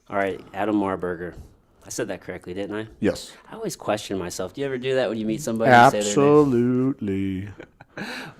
All right, Adam Marburger. I said that correctly, didn't I? Yes. I always question myself. Do you ever do that when you meet somebody and you say their name? Absolutely.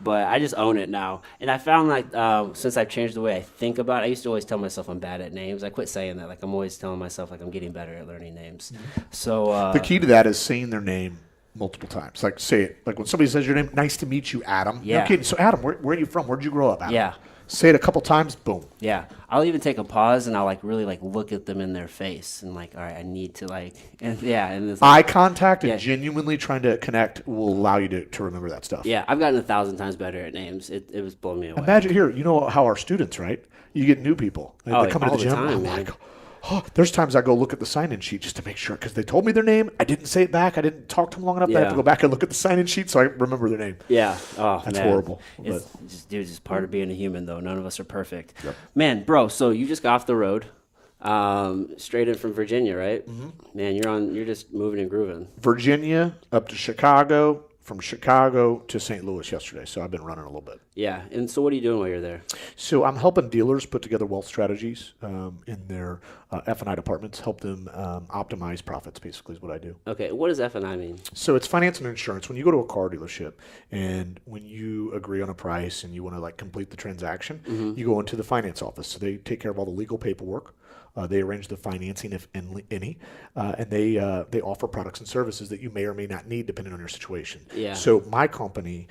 But I just own it now. And I found like since I've changed the way I think about it, I used to always tell myself I'm bad at names. I quit saying that. Like I'm always telling myself like I'm getting better at learning names. So The key to that is saying their name multiple times. Like say it. Like when somebody says your name, nice to meet you, Adam. No yeah, kidding. So Adam, where are you from? Where'd you grow up, Adam? yeah. Say it a couple times, boom. Yeah, I'll even take a pause and I'll like really like look at them in their face and like, all right, I need to like, and yeah, and it's Eye like, contact and yeah, genuinely trying to connect will allow you to remember that stuff. yeah. I've gotten 1,000 times better at names. It was blowing me away. Imagine here, you know how our students, right? You get new people. They Oh, come into all the the gym. time, I'm man. like, oh, there's times I go look at the sign-in sheet just to make sure because they told me their name. I didn't say it back. I didn't talk to them long enough. I have to Yeah, go back and look at the sign-in sheet so I remember their name. yeah. Oh That's man, horrible. But it's just dude, it's part of being a human though. None of us are perfect. yep. Man, bro. So you just got off the road, straight in from Virginia, right? Man, you're just moving and grooving. Virginia up to Chicago, from Chicago to St. Louis yesterday. So I've been running a little bit. Yeah. And so what are you doing while you're there? So I'm helping dealers put together wealth strategies in their F&I departments, help them optimize profits, basically is what I do. Okay. What does F&I mean? So it's finance and insurance. When you go to a car dealership and when you agree on a price and you want to like complete the transaction, you go into the finance office. So they take care of all the legal paperwork. They arrange the financing, if any, and they offer products and services that you may or may not need depending on your situation. Yeah. So my company,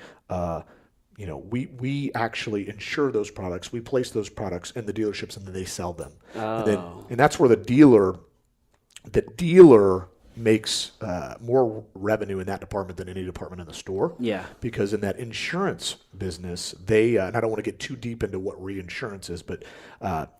we actually insure those products. We place those products in the dealerships, and then they sell them. Oh. And that's where the dealer makes more revenue in that department than any department in the store. Yeah. Because in that insurance business, they and I don't want to get too deep into what reinsurance is, but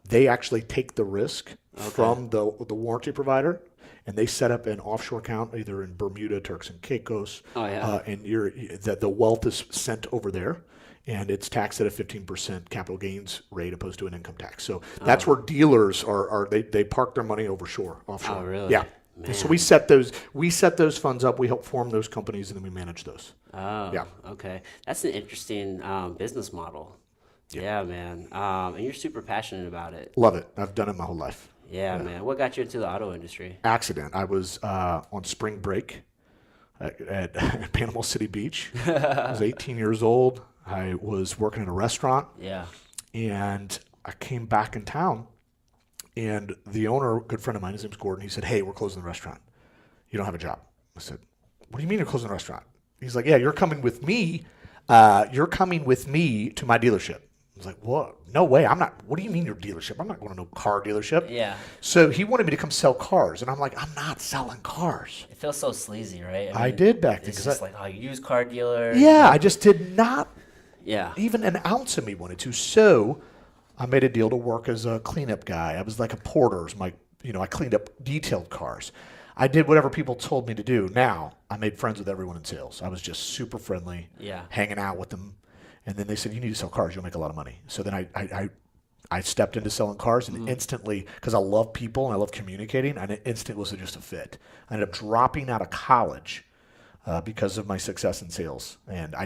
they actually take the risk from the warranty provider, and they set up an offshore account either in Bermuda, Turks and Caicos, Oh yeah. and the wealth is sent over there. And it's taxed at a 15% capital gains rate opposed to an income tax. So that's where dealers they park their money offshore. Oh really? Yeah. And so we set those funds up. We help form those companies, and then we manage those. Oh, Yeah. okay. That's an interesting business model. Yeah, man. And you're super passionate about it. Love it. I've done it my whole life. Yeah, man. What got you into the auto industry? Accident. I was on spring break at Panama City Beach. I was 18 years old. I was working in a restaurant, Yeah. and I came back in town. And the owner, a good friend of mine, his name's Gordon, he said, "Hey, we're closing the restaurant. You don't have a job." I said, "What do you mean you're closing the restaurant?" He's like, "Yeah, you're coming with me. You're coming with me to my dealership." I was like, "What? No way. I'm not. What do you mean your dealership? I'm not going to no car dealership." Yeah. So he wanted me to come sell cars. And I'm like, "I'm not selling cars." It feels so sleazy, right? I did back then. It's 'Cause just like, oh, used car dealer. yeah, I just did not, Yeah. even an ounce of me wanted to. So I made a deal to work as a cleanup guy. I was like a porter. I cleaned up detailed cars. I did whatever people told me to do. Now I made friends with everyone in sales. I was just super friendly, Yeah. hanging out with them. And then they said, "You need to sell cars. You'll make a lot of money." So then I stepped into selling cars, and instantly, because I love people and I love communicating, and it instantly was just a fit. I ended up dropping out of college because of my success in sales, and I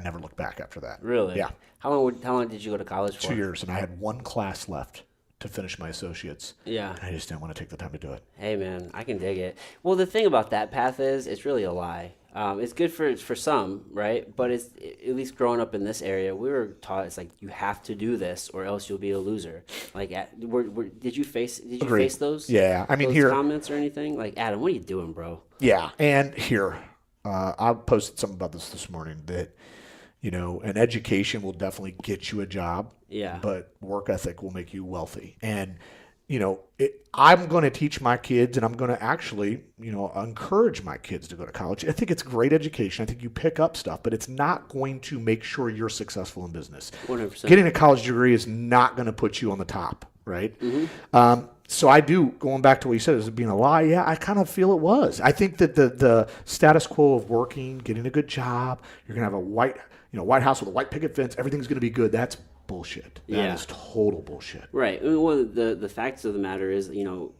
never looked back after that. Really? Yeah. How long did you go to college for? 2 years, and I had one class left to finish my associates. Yeah. And I just didn't want to take the time to do it. Hey, man, I can dig it. Well, the thing about that path is it's really a lie. It's good for some, right? But it's at least growing up in this area, we were taught it's like you have to do this or else you'll be a loser. Like, did you face Agreed. those? Yeah, I mean those here. comments or anything? Like, Adam, what are you doing, bro? Yeah, and here, I posted something about this morning that an education will definitely get you a job. Yeah. But work ethic will make you wealthy. And I'm going to teach my kids, and I'm going to actually, encourage my kids to go to college. I think it's great education. I think you pick up stuff, but it's not going to make sure you're successful in business. 100%. Getting a college degree is not going to put you on the top, right? So I do, going back to what you said, is it being a lie? Yeah, I kind of feel it was. I think that the status quo of working, getting a good job, you're going to have a White House with a white picket fence, everything's going to be good. That's bullshit. That is total bullshit. Right. I mean, well, the facts of the matter is, you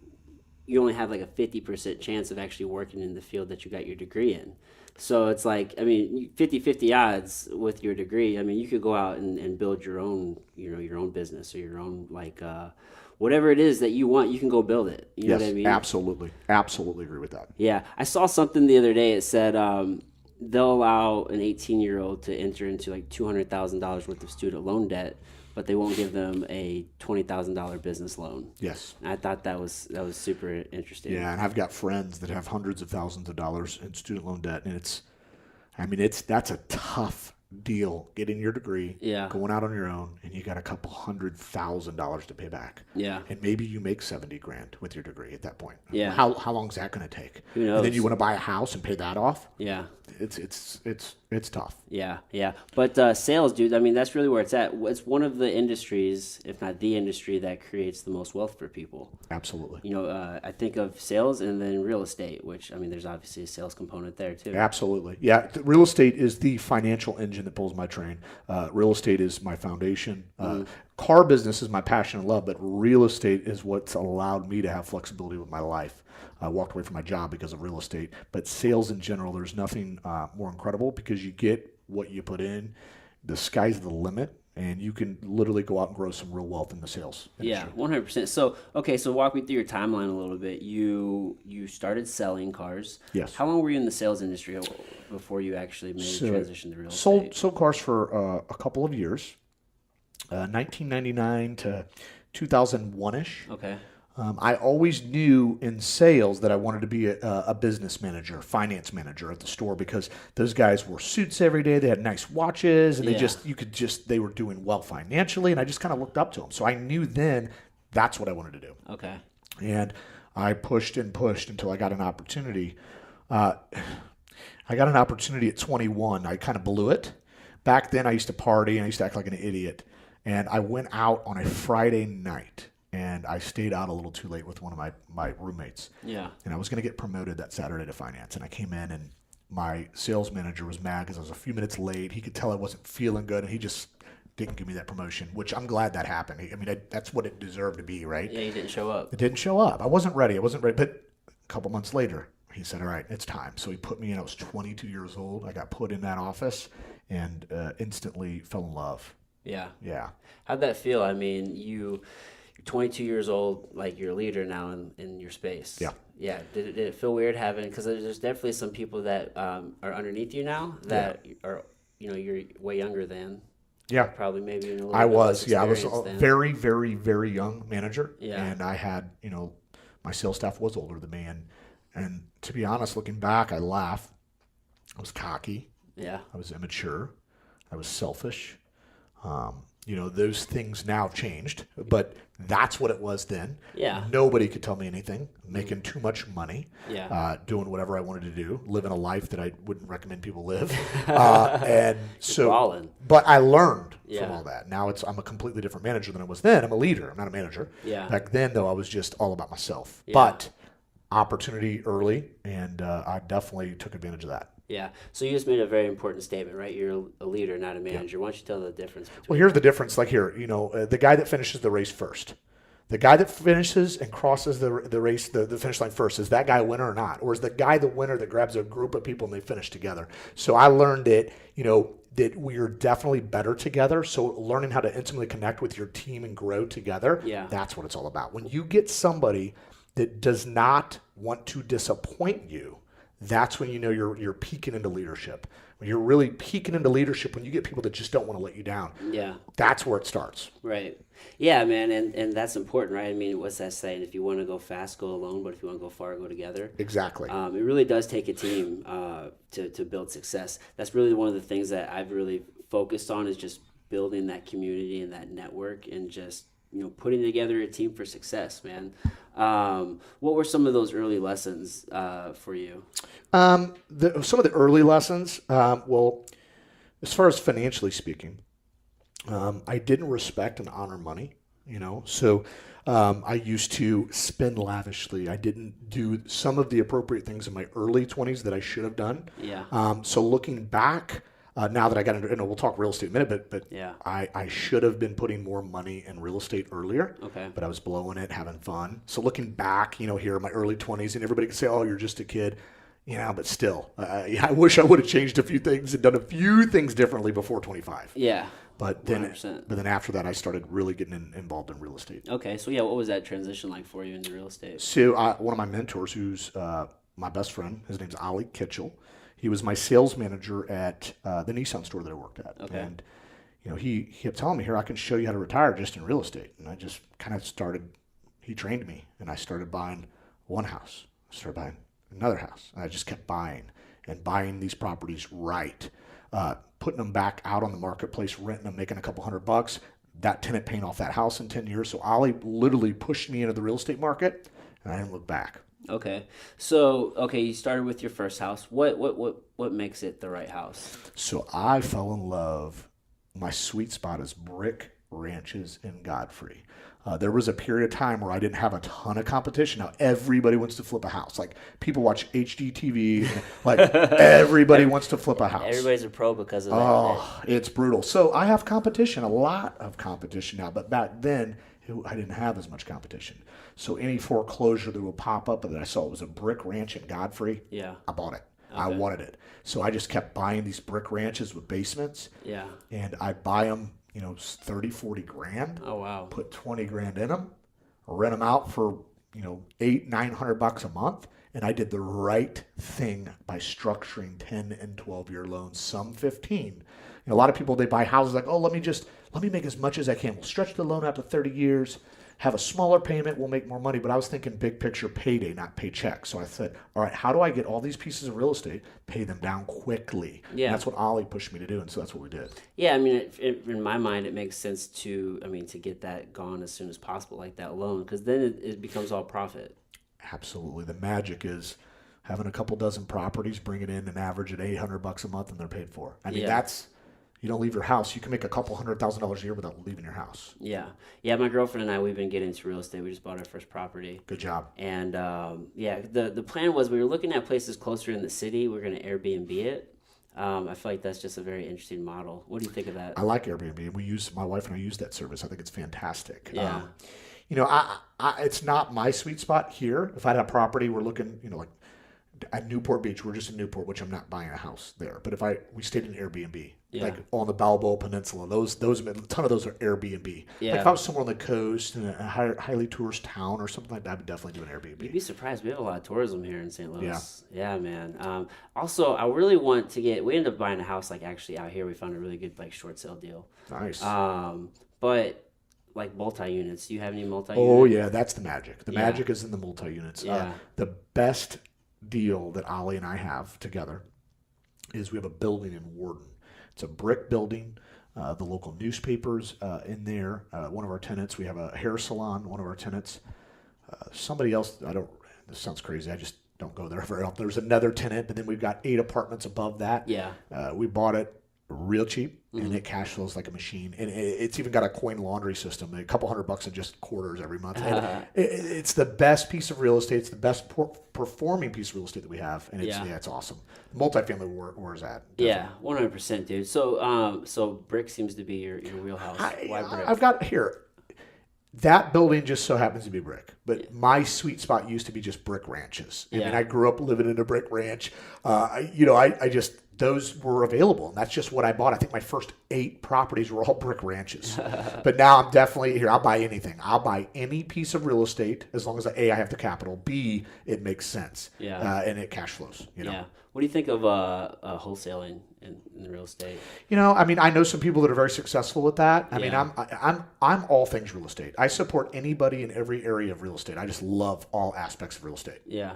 only have like a 50% chance of actually working in the field that you got your degree in. So it's like, I mean, 50-50 odds with your degree. I mean, you could go out and build your own, your own business or your own, like, whatever it is that you want, you can go build it. You know what I Yes, mean? absolutely. Absolutely agree with that. Yeah. I saw something the other day. It said they'll allow an 18-year-old to enter into like $200,000 worth of student loan debt, but they won't give them a $20,000 business loan. Yes. And I thought that was super interesting. Yeah, and I've got friends that have hundreds of thousands of dollars in student loan debt, and that's a tough deal. Getting your degree, Yeah. going out on your own, and you got a couple $100,000 to pay back. Yeah. And maybe you make 70 grand with your degree at that point. Yeah. How long is that going to take? Who knows? And then you want to buy a house and pay that off? Yeah. It's tough. Yeah, yeah. But sales, dude, I mean, that's really where it's at. It's one of the industries, if not the industry, that creates the most wealth for people. Absolutely. I think of sales and then real estate, which, I mean, there's obviously a sales component there, too. Absolutely. Yeah. Real estate is the financial engine that pulls my train. Real estate is my foundation. Car business is my passion and love, but real estate is what's allowed me to have flexibility with my life. I walked away from my job because of real estate, but sales in general, there's nothing more incredible because you get what you put in. The sky's the limit, and you can literally go out and grow some real wealth in the sales industry. Yeah, 100%. So, okay, so walk me through your timeline a little bit. You started selling cars. Yes. How long were you in the sales industry before you actually made a transition to real estate? Sold cars for a couple of years, 1999 to 2001-ish. Okay. I always knew in sales that I wanted to be a business manager, finance manager at the store because those guys wore suits every day. They had nice watches, and they were doing well financially, and I just kind of looked up to them. So I knew then that's what I wanted to do. Okay. And I pushed and pushed until I got an opportunity. I got an opportunity at 21. I kind of blew it. Back then, I used to party and I used to act like an idiot. And I went out on a Friday night. And I stayed out a little too late with one of my roommates. Yeah. And I was going to get promoted that Saturday to finance. And I came in, and my sales manager was mad because I was a few minutes late. He could tell I wasn't feeling good, and he just didn't give me that promotion, which I'm glad that happened. I mean, that's what it deserved to be, right? Yeah, you didn't show up. It didn't show up. I wasn't ready. But a couple months later, he said, all right, it's time. So he put me in. I was 22 years old. I got put in that office and instantly fell in love. Yeah. Yeah. How'd that feel? I mean, you're 22 years old, like you're a leader now in your space. Yeah. Yeah. Did it feel weird having, because there's definitely some people that are underneath you now that are, you're way younger than. Yeah. Probably maybe in a little I bit was. less Yeah. I was experience a then. very, very, very young manager. Yeah. And I had, my sales staff was older than me. And to be honest, looking back, I laugh. I was cocky. Yeah. I was immature. I was selfish. Those things now have changed, but that's what it was then. Yeah. Nobody could tell me anything. Making too much money. Yeah. Doing whatever I wanted to do. Living a life that I wouldn't recommend people live. And so, balling. but I learned Yeah. from all that. Now I'm a completely different manager than I was then. I'm a leader. I'm not a manager. Yeah. Back then, though, I was just all about myself. Yeah. But opportunity early, and I definitely took advantage of that. Yeah. So you just made a very important statement, right? You're a leader, not a manager. Why don't you tell the difference between? Well, here's the difference. Like here, the guy that finishes the race first, the guy that finishes and crosses the race, the finish line first, is that guy a winner or not? Or is the guy the winner that grabs a group of people and they finish together? So I learned that, that we are definitely better together. So learning how to intimately connect with your team and grow together, that's what it's all about. When you get somebody that does not want to disappoint you, that's when you're peaking into leadership. When you're really peaking into leadership, when you get people that just don't want to let you down. Yeah. That's where it starts. Right. Yeah, man, and that's important, right? I mean, what's that saying? If you want to go fast, go alone, but if you want to go far, go together. Exactly. It really does take a team to build success. That's really one of the things that I've really focused on is just building that community and that network and just putting together a team for success, man. What were some of those early lessons for you? Some of the early lessons, well, as far as financially speaking, I didn't respect and honor money, so I used to spend lavishly. I didn't do some of the appropriate things in my early 20s that I should have done. Yeah. So looking back, now that I got into, we'll talk real estate in a minute, but Yeah. I should have been putting more money in real estate earlier. Okay. But I was blowing it, having fun. So looking back, here in my early 20s, and everybody can say, "Oh, you're just a kid." But still, I wish I would have changed a few things and done a few things differently before 25. Yeah. But then, 100%. but then after that, I started really getting involved in real estate. Okay, so yeah, what was that transition like for you into real estate? So one of my mentors, who's my best friend, his name's Ali Kitchell. He was my sales manager at the Nissan store that I worked at. Okay. And he kept telling me, here, I can show you how to retire just in real estate. And I just kind of started, he trained me, and I started buying one house. I started buying another house. And I just kept buying and buying these properties right, putting them back out on the marketplace, renting them, making a couple $100. That tenant paying off that house in 10 years. So Ali literally pushed me into the real estate market, and I didn't look back. Okay. So, you started with your first house. What makes it the right house? So I fell in love. My sweet spot is brick ranches in Godfrey. There was a period of time where I didn't have a ton of competition. Now everybody wants to flip a house. Like people watch HGTV. Like everybody wants to flip a house. Everybody's a pro because of that. Oh, it's brutal. So I have competition, a lot of competition now. But back then, I didn't have as much competition. So any foreclosure that would pop up that I saw, it was a brick ranch in Godfrey. Yeah. I bought it. Okay. I wanted it. So I just kept buying these brick ranches with basements. Yeah. And I'd buy them, 30, 40 grand. Oh, wow. Put 20 grand in them, rent them out for, $800-900 a month. And I did the right thing by structuring 10 and 12-year loans, some 15. A lot of people, they buy houses like, oh, let me make as much as I can. We'll stretch the loan out to 30 years, have a smaller payment, we'll make more money. But I was thinking big picture payday, not paycheck. So I said, all right, how do I get all these pieces of real estate, pay them down quickly? Yeah. And that's what Ollie pushed me to do, and so that's what we did. Yeah, I mean, in my mind, it makes sense to get that gone as soon as possible, like that loan, because then it becomes all profit. Absolutely. The magic is having a couple dozen properties, bring it in and average at $800 a month, and they're paid for. I mean, you don't leave your house. You can make a couple $100,000 a year without leaving your house. Yeah. Yeah, my girlfriend and I, we've been getting into real estate. We just bought our first property. Good job. And, the plan was we were looking at places closer in the city. We're going to Airbnb it. I feel like that's just a very interesting model. What do you think of that? I like Airbnb. My wife and I use that service. I think it's fantastic. Yeah. It's not my sweet spot here. If I had a property, we're looking, like at Newport Beach, we're just in Newport, which I'm not buying a house there. But we stayed in Airbnb, like on the Balboa Peninsula, those a ton of those are Airbnb. Yeah. Like if I was somewhere on the coast in a highly tourist town or something like that, I would definitely do an Airbnb. You'd be surprised. We have a lot of tourism here in St. Louis. Yeah. Yeah, man. Also, I really want to we ended up buying a house like actually out here. We found a really good like short sale deal. Nice. But like multi-units. Do you have any multi-units? Oh yeah, that's the magic. The magic is in the multi-units. Yeah. The best deal that Ollie and I have together is we have a building in Warden. It's a brick building. The local newspapers in there. One of our tenants. We have a hair salon. One of our tenants. Somebody else. This sounds crazy. I just don't go there very often. There's another tenant, but then we've got 8 apartments above that. Yeah. We bought it real cheap, and it cash flows like a machine. And it's even got a coin laundry system, a couple $100 in just quarters every month. And it's the best piece of real estate. It's the best performing piece of real estate that we have, and it's awesome. Multifamily, where is that? Definitely. Yeah, 100%, dude. So brick seems to be your wheelhouse. Why brick? I've got here. That building just so happens to be brick, but my sweet spot used to be just brick ranches. I mean, I grew up living in a brick ranch. Those were available, and that's just what I bought. I think my first 8 properties were all brick ranches. But now I'm definitely here. I'll buy anything. I'll buy any piece of real estate as long as A, I have the capital, B, it makes sense, and it cash flows. Yeah. What do you think of wholesaling in real estate? I know some people that are very successful with that. I mean, I'm all things real estate. I support anybody in every area of real estate. I just love all aspects of real estate. Yeah.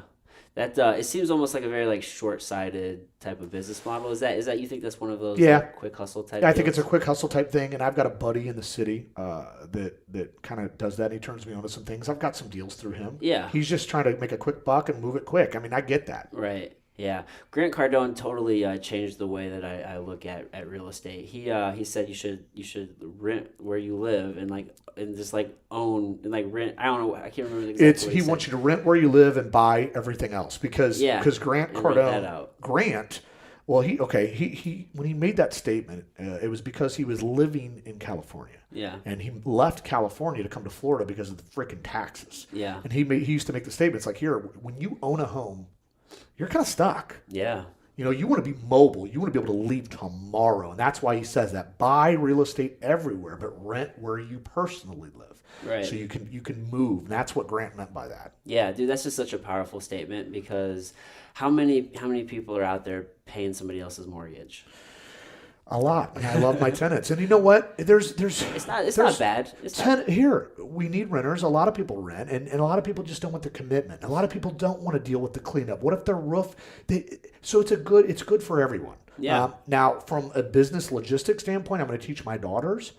That it seems almost like a very like short-sighted type of business model. Is that you think that's one of those like, quick hustle type? Yeah, I think it's a quick hustle type thing, and I've got a buddy in the city that kind of does that. He turns me on to some things. I've got some deals through him. Yeah, he's just trying to make a quick buck and move it quick. I mean, I get that. Right. Yeah, Grant Cardone totally changed the way that I look at real estate. He said you should rent where you live and just like own and like rent. I don't know. I can't remember exactly. He wants you to rent where you live and buy everything else because Grant Cardone. Grant. Well, he when he made that statement, it was because he was living in California. Yeah. And he left California to come to Florida because of the freaking taxes. Yeah. And he used to make the statement. It's like, here, when you own a home you're kind of stuck. Yeah. You know, you want to be mobile. You want to be able to leave tomorrow. And that's why he says that. Buy real estate everywhere, but rent where you personally live. Right. So you can move. And that's what Grant meant by that. Yeah, dude, that's just such a powerful statement because how many people are out there paying somebody else's mortgage? A lot. And I love my tenants. And you know what? There's It's not bad. Here, we need renters. A lot of people rent, and a lot of people just don't want the commitment. A lot of people don't want to deal with the cleanup. What if their roof? So it's good for everyone. Yeah. Now, from a business logistics standpoint, I'm going to teach my daughters.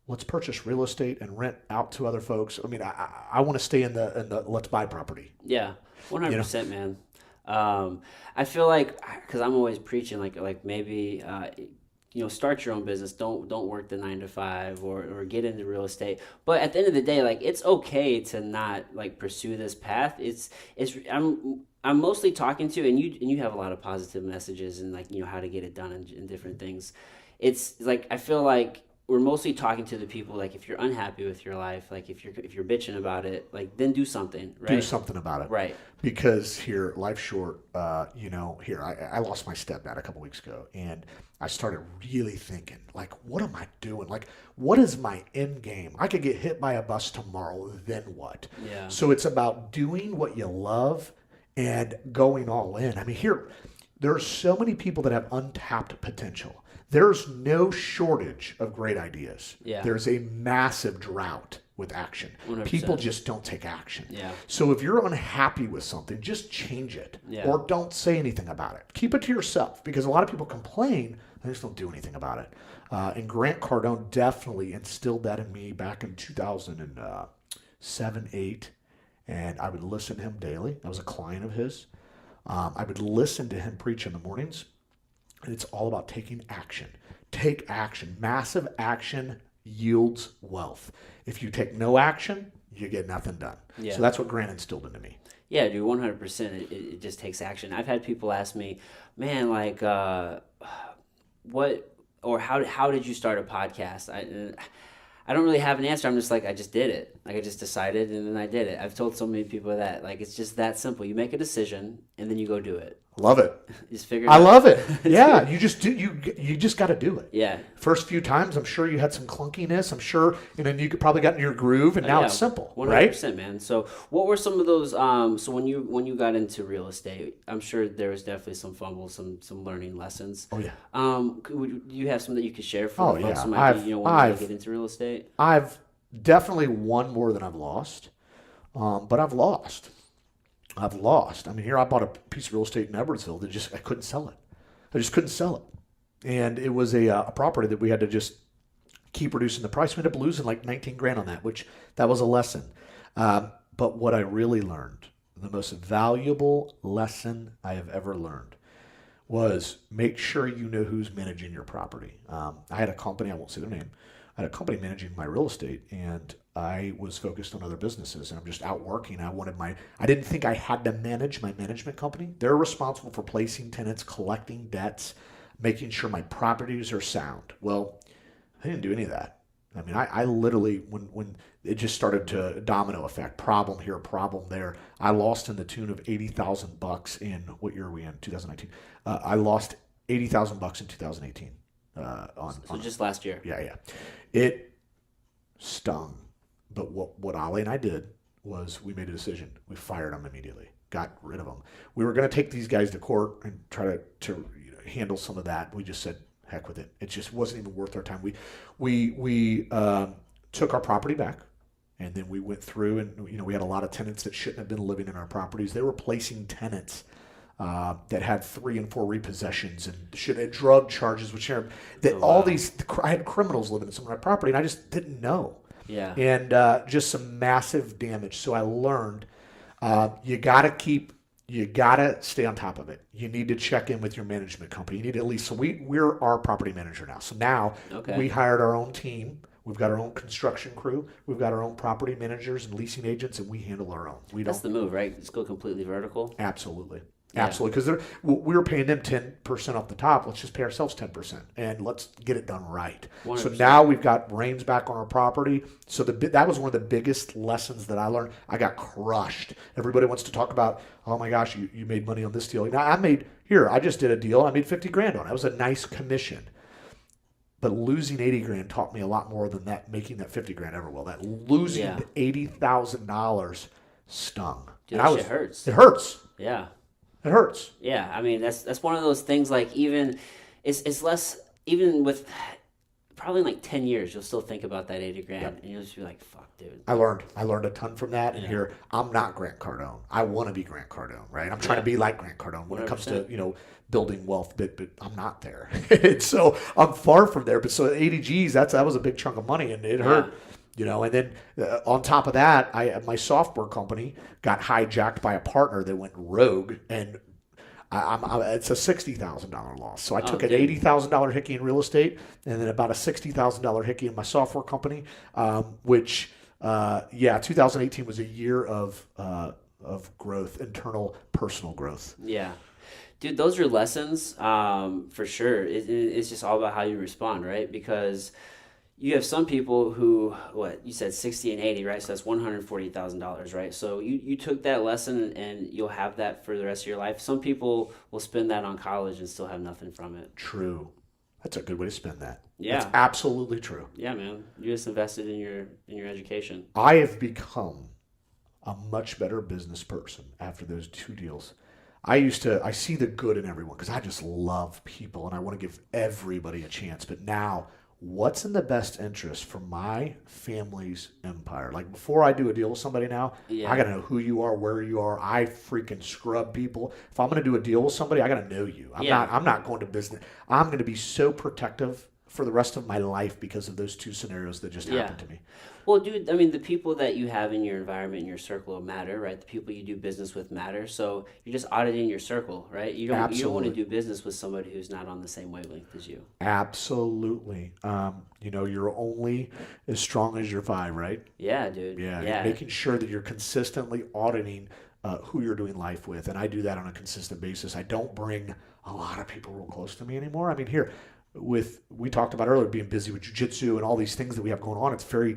Let's purchase real estate and rent out to other folks. I mean, I want to stay in the let's buy property. Yeah, 100%, man. I feel like because I'm always preaching like maybe. Start your own business. Don't work the 9 to 5 or get into real estate. But at the end of the day, like it's okay to not like pursue this path. I'm mostly talking to, and you have a lot of positive messages and like how to get it done and different things. It's like I feel like we're mostly talking to the people like if you're unhappy with your life, like if you're bitching about it, like then do something, right? Do something about it, right? Because here, life's short. Here I lost my stepdad a couple weeks ago, and I started really thinking, like, what am I doing? Like, what is my end game? I could get hit by a bus tomorrow. Then what? Yeah. So it's about doing what you love and going all in. I mean, there are so many people that have untapped potential. There's no shortage of great ideas. Yeah. There's a massive drought with action. 100%. People just don't take action. Yeah. So if you're unhappy with something, just change it. Yeah. Or don't say anything about it. Keep it to yourself because a lot of people complain, they just don't do anything about it. And Grant Cardone definitely instilled that in me back in 2007, 8. And I would listen to him daily. I was a client of his. I would listen to him preach in the mornings. And it's all about taking action. Take action. Massive action yields wealth. If you take no action, you get nothing done. Yeah. So that's what Grant instilled into me. Yeah, dude, 100%. It just takes action. I've had people ask me, man, like, what or how did you start a podcast? I don't really have an answer. I'm just like, I just did it. Like I just decided and then I did it. I've told so many people that. Like it's just that simple. You make a decision and then you go do it. Love it. Just figure it I out. love it. Yeah, you just do. You just got to do it. Yeah. First few times, I'm sure you had some clunkiness. I'm sure, and then you could probably got in your groove, and now it's simple, 100%, right? man. So, what were some of those? So when you got into real estate, I'm sure there was definitely some fumbles, some learning lessons. Oh yeah. Do you have some that you could share for the folks who might be wanting to get into real estate? I've definitely won more than I've lost, but I've lost. I mean, here I bought a piece of real estate in Edwardsville that I couldn't sell it. I just couldn't sell it. And it was a property that we had to just keep reducing the price. We ended up losing like 19 grand on that, which that was a lesson. But what I really learned, the most valuable lesson I have ever learned was make sure you know who's managing your property. I had a company, I won't say their name, I had a company managing my real estate, and I was focused on other businesses, and I'm just out working. I didn't think I had to manage my management company. They're responsible for placing tenants, collecting debts, making sure my properties are sound. Well, I didn't do any of that. I mean, I literally, when it just started to domino effect, problem here, problem there, I lost in the tune of $80,000 in, what year are we in, 2019? I lost $80,000 in 2018. So just last year. Yeah. It stung. But what Ali and I did was we made a decision. We fired them immediately, got rid of them. We were going to take these guys to court and try to handle some of that. We just said, heck with it. It just wasn't even worth our time. We took our property back, and then we went through and we had a lot of tenants that shouldn't have been living in our properties. They were placing tenants that had 3 and 4 repossessions and should have drug charges, which are that all these. I had criminals living in some of my property, and I just didn't know. Yeah. And just some massive damage. So I learned you gotta stay on top of it. You need to check in with your management company. You need at least, so we're our property manager now. So now we hired our own team. We've got our own construction crew. We've got our own property managers and leasing agents, and we handle our own. That's the move, right? Just go completely vertical. Absolutely. Yeah. Absolutely, because we were paying them 10% off the top. Let's just pay ourselves 10%, and let's get it done right. 100%. So now we've got reins back on our property. So that was one of the biggest lessons that I learned. I got crushed. Everybody wants to talk about, oh my gosh, you made money on this deal. Now I just did a deal. I made 50 grand on it. It was a nice commission. But losing 80 grand taught me a lot more than that making that 50 grand ever will. That losing $80,000 stung. Dude, that shit hurts. It hurts. Yeah. It hurts. Yeah, I mean that's one of those things. Like even it's less, even with probably in like 10 years, you'll still think about that 80 grand, and you'll just be like, "Fuck, dude." I learned a ton from that. And here, I'm not Grant Cardone. I want to be Grant Cardone, right? I'm trying to be like Grant Cardone when 100%. It comes to building wealth, but I'm not there. And so I'm far from there. But so 80 G's, that was a big chunk of money, and it hurt. And then on top of that, my software company got hijacked by a partner that went rogue, and it's a $60,000 loss. So I took an $80,000 hickey in real estate, and then about a $60,000 hickey in my software company, which 2018 was a year of growth, internal personal growth. Yeah. Dude, those are lessons for sure. It's just all about how you respond, right? Because you have some people who, what you said, 60 and 80, right? So that's $140,000, right? So you took that lesson and you'll have that for the rest of your life. Some people will spend that on college and still have nothing from it. True. That's a good way to spend that. Yeah. That's absolutely true. Yeah, man. You just invested in your education. I have become a much better business person after those two deals. I see the good in everyone because I just love people and I want to give everybody a chance. But now, what's in the best interest for my family's empire? Like before I do a deal with somebody now, I got to know who you are, where you are. I freaking scrub people. If I'm going to do a deal with somebody, I got to know you. I'm not going to business. I'm going to be so protective for the rest of my life because of those two scenarios that just happened to me. Well, dude, I mean, the people that you have in your environment, in your circle matter, right? The people you do business with matter. So you're just auditing your circle, right? You don't want to do business with somebody who's not on the same wavelength as you. Absolutely. You're only as strong as your vibe, right? Yeah, dude. Yeah. Making sure that you're consistently auditing who you're doing life with. And I do that on a consistent basis. I don't bring a lot of people real close to me anymore. I mean, we talked about earlier being busy with jiu-jitsu and all these things that we have going on. It's very,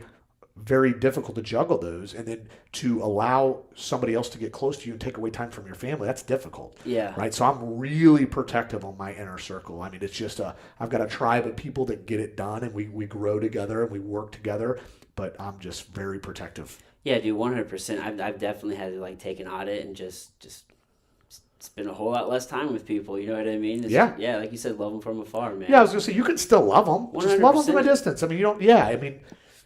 very difficult to juggle those, and then to allow somebody else to get close to you and take away time from your family, that's difficult. Yeah. Right? So I'm really protective on my inner circle. I mean, it's just I've got a tribe of people that get it done, and we grow together and we work together, but I'm just very protective. Yeah, dude, 100%. I've definitely had to take an audit and just spend a whole lot less time with people. You know what I mean? Yeah, like you said, love them from afar, man. Yeah, I was gonna say you can still love them, 100%. Just love them from a distance. I mean, you don't. Yeah, I mean.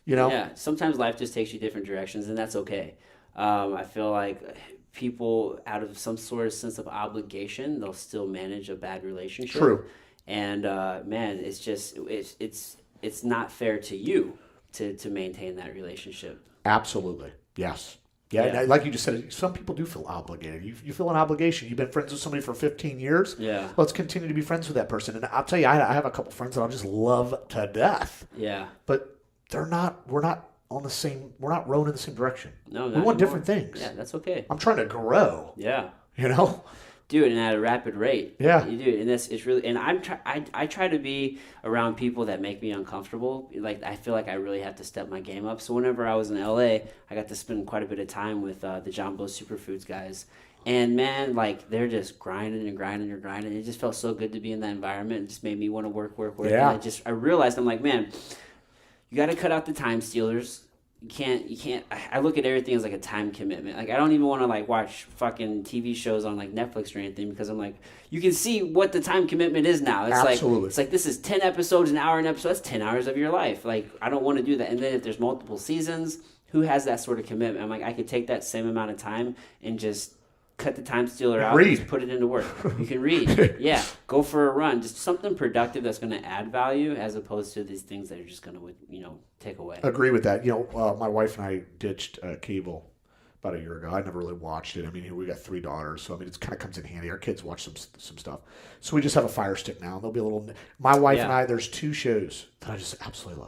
Yeah, sometimes life just takes you different directions, and that's okay. I feel like people, out of some sort of sense of obligation, they'll still manage a bad relationship. True. And man, it's just it's not fair to you to maintain that relationship. Absolutely. Yes. Yeah, and like you just said, some people do feel obligated. You feel an obligation. You've been friends with somebody for 15 years. Yeah. Let's continue to be friends with that person. And I'll tell you, I have a couple friends that I just love to death. Yeah. But we're not rowing in the same direction. No, we want different things. Yeah, that's okay. I'm trying to grow. Yeah. Do it at a rapid rate. Yeah. You do it. And it's really, and I try to be around people that make me uncomfortable. Like, I feel like I really have to step my game up. So whenever I was in LA, I got to spend quite a bit of time with the John Blow Superfoods guys. And man, they're just grinding and grinding and grinding. It just felt so good to be in that environment. It just made me want to work. Yeah. And I realized, I'm like, man, you got to cut out the time stealers. You can't. I look at everything as like a time commitment. Like, I don't even want to watch fucking TV shows on Netflix or anything, because I'm like, you can see what the time commitment is now. It's Absolutely. It's like this is 10 episodes, an hour an episode. That's 10 hours of your life. Like, I don't want to do that. And then if there's multiple seasons, who has that sort of commitment? I'm like, I could take that same amount of time and just cut the time stealer out and just put it into work. You can read. Yeah. Go for a run. Just something productive that's going to add value, as opposed to these things that are just going to, take away. Agree with that. My wife and I ditched cable about a year ago. I never really watched it. I mean, we got 3 daughters, so it kind of comes in handy. Our kids watch some stuff. So we just have a Fire Stick now. There'll be a little. My wife and I, there's 2 shows that I just absolutely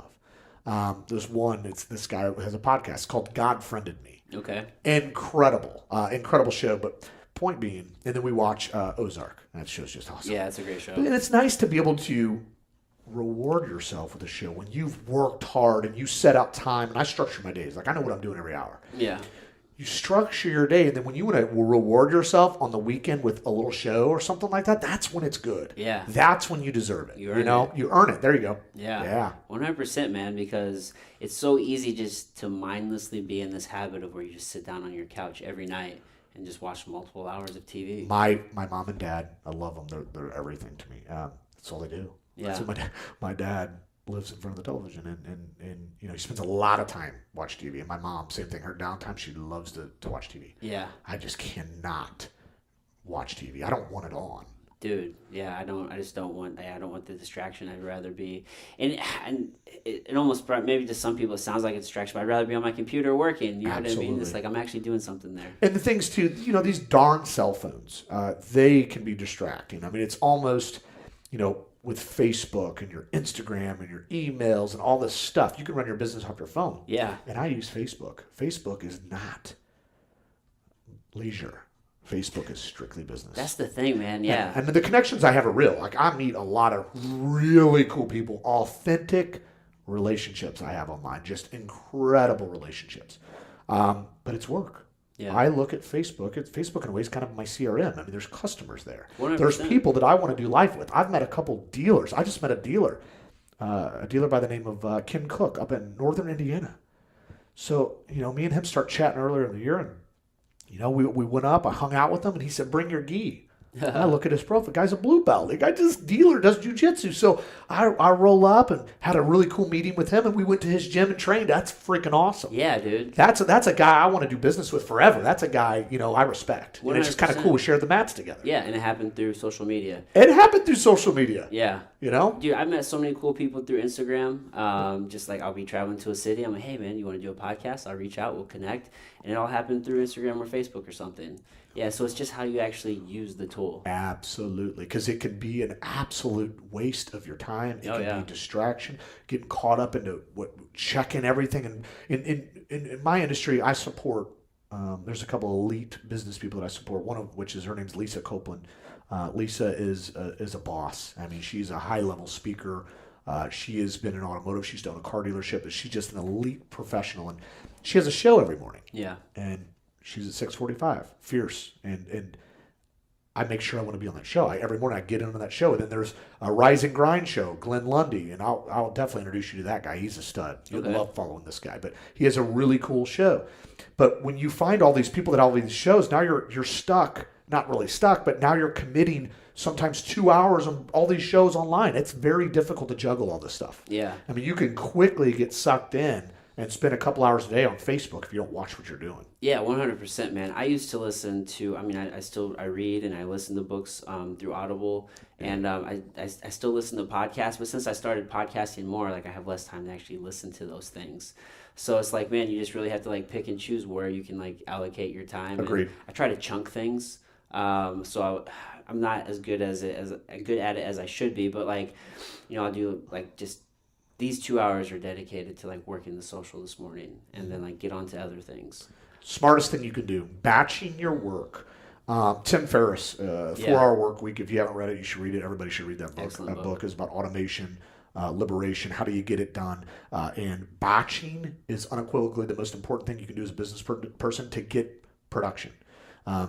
love. There's one. It's this guy who has a podcast called God Friended Me. Okay. Incredible show. But point being, and then we watch Ozark. That show's just awesome. Yeah, it's a great show. And it's nice to be able to reward yourself with a show when you've worked hard and you set out time. And I structure my days. Like, I know what I'm doing every hour. Yeah. You structure your day, and then when you want to reward yourself on the weekend with a little show or something like that, that's when it's good. Yeah. That's when you deserve it. You earn it. You earn it. There you go. Yeah. Yeah. 100%, man, because it's so easy just to mindlessly be in this habit of where you just sit down on your couch every night and just watch multiple hours of TV. My mom and dad, I love them. They're everything to me. That's all they do. Yeah. So my dad lives in front of the television, and he spends a lot of time watching TV. And my mom, same thing. Her downtime, she loves to watch TV. Yeah. I just cannot watch TV. I don't want it on. Dude, yeah, I don't want the distraction. I'd rather be, and it almost, maybe to some people it sounds like a distraction, but I'd rather be on my computer working, you know Absolutely. what I mean? It's like I'm actually doing something there. And the things too, these darn cell phones, they can be distracting. I mean, it's almost, with Facebook and your Instagram and your emails and all this stuff, you can run your business off your phone. Yeah. And I use Facebook. Facebook is not leisure. Facebook is strictly business. That's the thing, man. Yeah. And the connections I have are real. Like, I meet a lot of really cool people, authentic relationships I have online, just incredible relationships. But it's work. Yeah. I look at Facebook. Facebook in a way is kind of my CRM. I mean, there's customers there. 100%. There's people that I want to do life with. I've met a couple dealers. I just met a dealer by the name of Ken Cook up in northern Indiana. So, me and him start chatting earlier in the year, and we went up. I hung out with him, and he said, "Bring your gi." And I look at his profile. The guy's a blue belt. The guy dealer does jujitsu. So I roll up and had a really cool meeting with him, and we went to his gym and trained. That's freaking awesome. Yeah, dude. That's a guy I want to do business with forever. That's a guy I respect. And it's just kind of 100%. cool. We shared the mats together. Yeah, and it happened through social media. It happened through social media. Yeah. Dude, I've met so many cool people through Instagram. Just like I'll be traveling to a city. I'm like, hey, man, you want to do a podcast? I'll reach out. We'll connect. And it all happened through Instagram or Facebook or something. Yeah, so it's just how you actually use the tool. Absolutely. Because it can be an absolute waste of your time. It can yeah. be distraction, getting caught up into checking everything. And in my industry, I support, there's a couple of elite business people that I support, one of which is, her name's Lisa Copeland. Lisa is a boss. I mean, she's a high-level speaker. She has been in automotive. She's done a car dealership. She's just an elite professional. And she has a show every morning. Yeah. And she's at 6:45, fierce. And I make sure I want to be on that show. Every morning I get into that show. And then there's a Rise and Grind show, Glenn Lundy. And I'll definitely introduce you to that guy. He's a stud. You'd love following this guy. But he has a really cool show. But when you find all these people that have all these shows, now you're stuck. Not really stuck, but now you're committing sometimes 2 hours on all these shows online. It's very difficult to juggle all this stuff. Yeah. I mean, you can quickly get sucked in and spend a couple hours a day on Facebook if you don't watch what you're doing. Yeah, 100%, man. I used to listen to, I read and I listen to books through Audible, and I still listen to podcasts, but since I started podcasting more, like I have less time to actually listen to those things. So it's like, man, you just really have to like pick and choose where you can like allocate your time. Agreed. And I try to chunk things. So I'm not as good at it as I should be, but like, I'll do like just these 2 hours are dedicated to like working the social this morning, and then like get on to other things. Smartest thing you can do, batching your work. Tim Ferriss, 4-Hour Work Week. If you haven't read it, you should read it. Everybody should read that book. Excellent That book is about automation, liberation. How do you get it done? And batching is unequivocally the most important thing you can do as a business person to get production.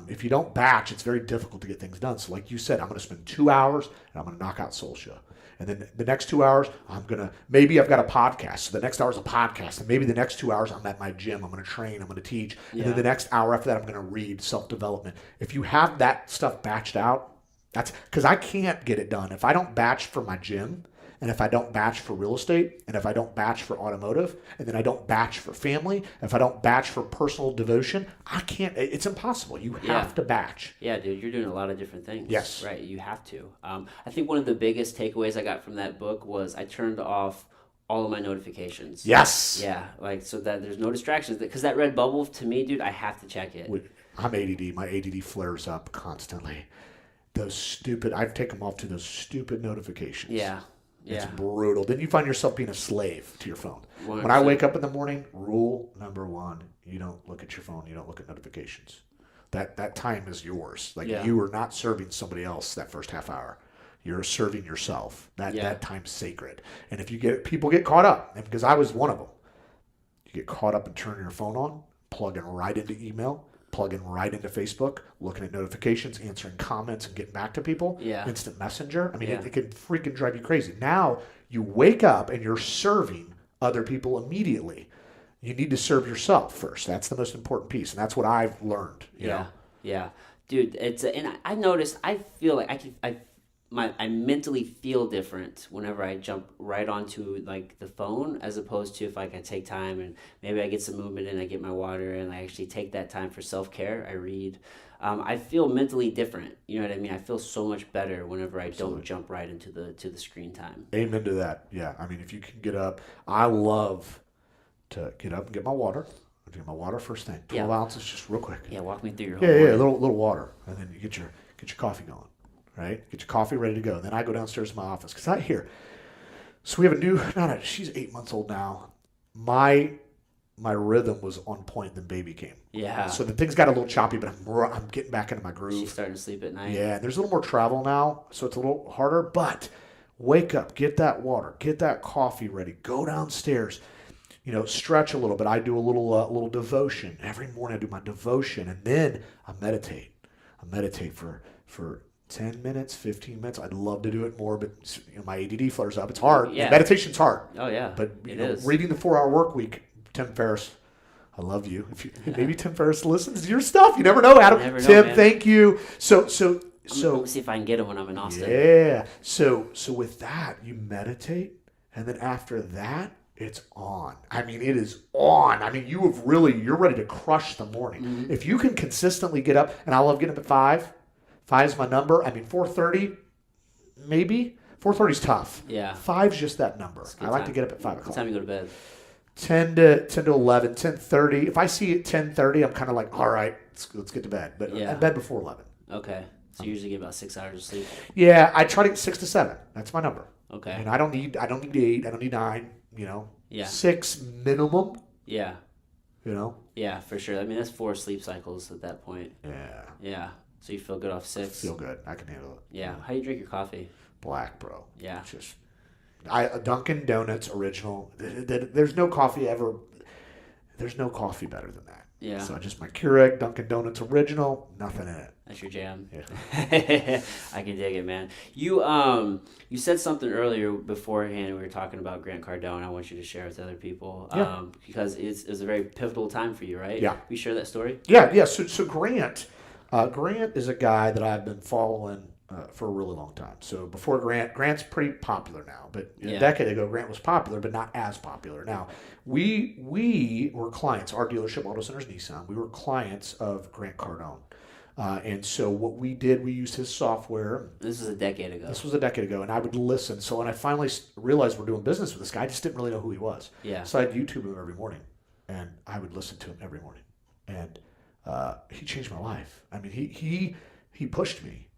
If you don't batch, it's very difficult to get things done. So like you said, I'm going to spend 2 hours and I'm going to knock out Soul Show. And then the next 2 hours, maybe I've got a podcast. So the next hour is a podcast. And maybe the next 2 hours, I'm at my gym. I'm going to train. I'm going to teach. And then the next hour after that, I'm going to read self-development. If you have that stuff batched out, that's because I can't get it done. If I don't batch for my gym, and if I don't batch for real estate, and if I don't batch for automotive, and then I don't batch for family, if I don't batch for personal devotion, I can't. It's impossible. You have to batch. Yeah, dude, you're doing a lot of different things. Yes. Right, you have to. I think one of the biggest takeaways I got from that book was I turned off all of my notifications. Yes. Yeah, like so that there's no distractions. Because that red bubble, to me, dude, I have to check it. I'm ADD. My ADD flares up constantly. I've taken them off to those stupid notifications. Yeah. It's brutal. Then you find yourself being a slave to your phone. 100%. When I wake up in the morning, rule number one, you don't look at your phone. You don't look at notifications. That time is yours. Like Yeah. you are not serving somebody else that first half hour. You're serving yourself. Yeah. That time's sacred. And if people get caught up, and because I was one of them, you get caught up and turning your phone on, plugging right into email, plugging right into Facebook, looking at notifications, answering comments, and getting back to people. Yeah. Instant messenger. I mean, Yeah. it can freaking drive you crazy. Now you wake up and you're serving other people immediately. You need to serve yourself first. That's the most important piece, and that's what I've learned. You know? Yeah, dude. And I noticed. I feel like I mentally feel different whenever I jump right onto like the phone, as opposed to if like I take time and maybe I get some movement in, I get my water, and I actually take that time for self care. I read. I feel mentally different. You know what I mean? I feel so much better whenever I don't jump right into the screen time. Amen to that. Yeah, I mean, if you can get up, I love to get up and get my water. I get my water first thing. 12 ounces, just real quick. Yeah, walk me through your whole Yeah, morning. a little water, and then you get your coffee going, right? Get your coffee ready to go. And then I go downstairs to my office because I hear. So we have a new. She's 8 months old now. My rhythm was on point. Then baby came. Yeah. So the things got a little choppy, but I'm getting back into my groove. She's starting to sleep at night. Yeah, and there's a little more travel now, so it's a little harder. But wake up, get that water, get that coffee ready, go downstairs. Stretch a little bit. I do a little devotion every morning. I do my devotion, and then I meditate. I meditate for 10 minutes, 15 minutes. I'd love to do it more, but my ADD flares up. It's hard. Yeah. Meditation's hard. Oh yeah. But it is. reading the 4 Hour Work Week, Tim Ferriss. I love you. Maybe Tim Ferriss listens to your stuff. You never know, Adam. You never know, Tim, man. thank you. So I'm gonna see if I can get him when I'm in Austin. yeah. So with that, you meditate, and then after that, it's on. I mean, it is on. I mean, you're ready to crush the morning. Mm-hmm. If you can consistently get up, and I love getting up at 5. 5 is my number. I mean, 4:30, maybe. 4:30 is tough. Yeah. 5's just that number. I like time. to get up at 5 What o'clock. time you go to bed? 10 to 11, 10:30. If I see it 10:30, I'm kind of like, all right, let's get to bed. But Yeah. in bed before 11. Okay. So you usually get about 6 hours of sleep. Yeah, I try to get 6 to 7. That's my number. Okay. And I don't need 8. I don't need 9. Yeah. 6 minimum. Yeah. Yeah, for sure. I mean, that's 4 sleep cycles at that point. Yeah. So you feel good off 6. feel good. I can handle it. Yeah. How do you drink your coffee? Black, bro. Yeah. Just Dunkin' Donuts original. There's no coffee ever. There's no coffee better than that. Yeah. So just my Keurig Dunkin' Donuts original. Nothing in it. That's your jam. Yeah. I can dig it, man. You said something earlier beforehand. We were talking about Grant Cardone. I want you to share with other people. Yeah. Because it was a very pivotal time for you, right? Yeah. Will you share that story? Yeah. So Grant is a guy that I've been following for a really long time. So before Grant's pretty popular now, but a decade ago, Grant was popular, but not as popular. Now, we were clients, our dealership, Auto Centers Nissan, we were clients of Grant Cardone. And so what we did, we used his software. This was a decade ago. This was a decade ago, and I would listen. So when I finally realized we're doing business with this guy, I just didn't really know who he was. Yeah. So I'd YouTube him every morning, and I would listen to him every morning. And he changed my life. I mean, he pushed me.